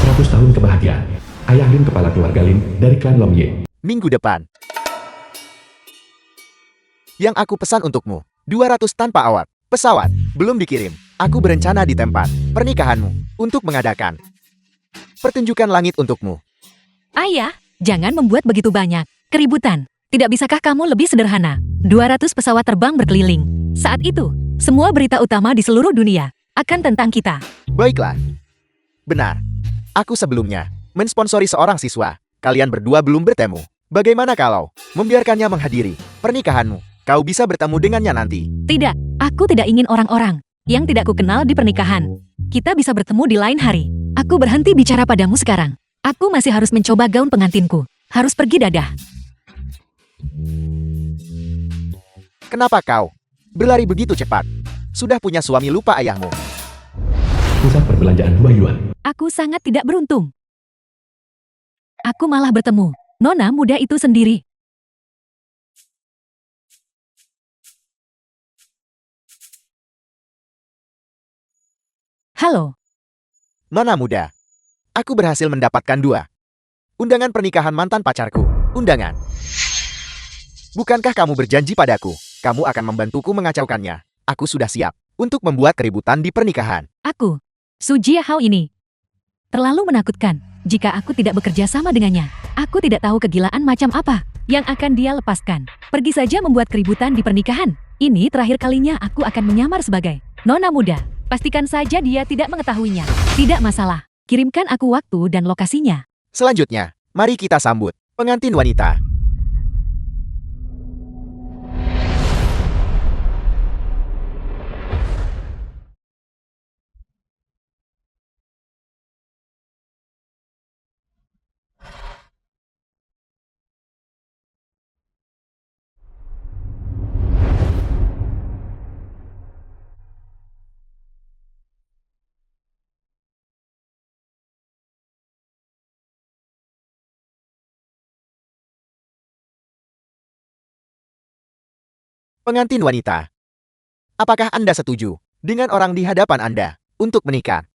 "100 tahun kebahagiaan. Ayah Lin, kepala keluarga Lin dari klan Long Ye." Minggu depan. Yang aku pesan untukmu, 200 tanpa awak. Pesawat, belum dikirim. Aku berencana di tempat pernikahanmu untuk mengadakan pertunjukan langit untukmu. Ayah, jangan membuat begitu banyak keributan. Tidak bisakah kamu lebih sederhana? 200 pesawat terbang berkeliling. Saat itu, semua berita utama di seluruh dunia akan tentang kita. Baiklah. Benar. Aku sebelumnya mensponsori seorang siswa. Kalian berdua belum bertemu. Bagaimana kalau membiarkannya menghadiri pernikahanmu? Kau bisa bertemu dengannya nanti. Tidak, aku tidak ingin orang-orang yang tidak kukenal di pernikahan. Kita bisa bertemu di lain hari. Aku berhenti bicara padamu sekarang. Aku masih harus mencoba gaun pengantinku. Harus pergi dadah. Kenapa kau berlari begitu cepat? Sudah punya suami lupa ayahmu. Pusat perbelanjaan 2 yuan. Aku sangat tidak beruntung. Aku malah bertemu nona muda itu sendiri. Halo, Nona muda. Aku berhasil mendapatkan 2 undangan pernikahan mantan pacarku. Undangan. Bukankah kamu berjanji padaku, kamu akan membantuku mengacaukannya? Aku sudah siap untuk membuat keributan di pernikahan. aku, Su Jiahao ini. Terlalu menakutkan. Jika aku tidak bekerja sama dengannya, aku tidak tahu kegilaan macam apa yang akan dia lepaskan. Pergi saja membuat keributan di pernikahan. Ini terakhir kalinya aku akan menyamar sebagai nona muda. Pastikan saja dia tidak mengetahuinya. Tidak masalah. Kirimkan aku waktu dan lokasinya. Selanjutnya, mari kita sambut pengantin wanita. Pengantin wanita. Apakah Anda setuju dengan orang di hadapan Anda untuk menikah?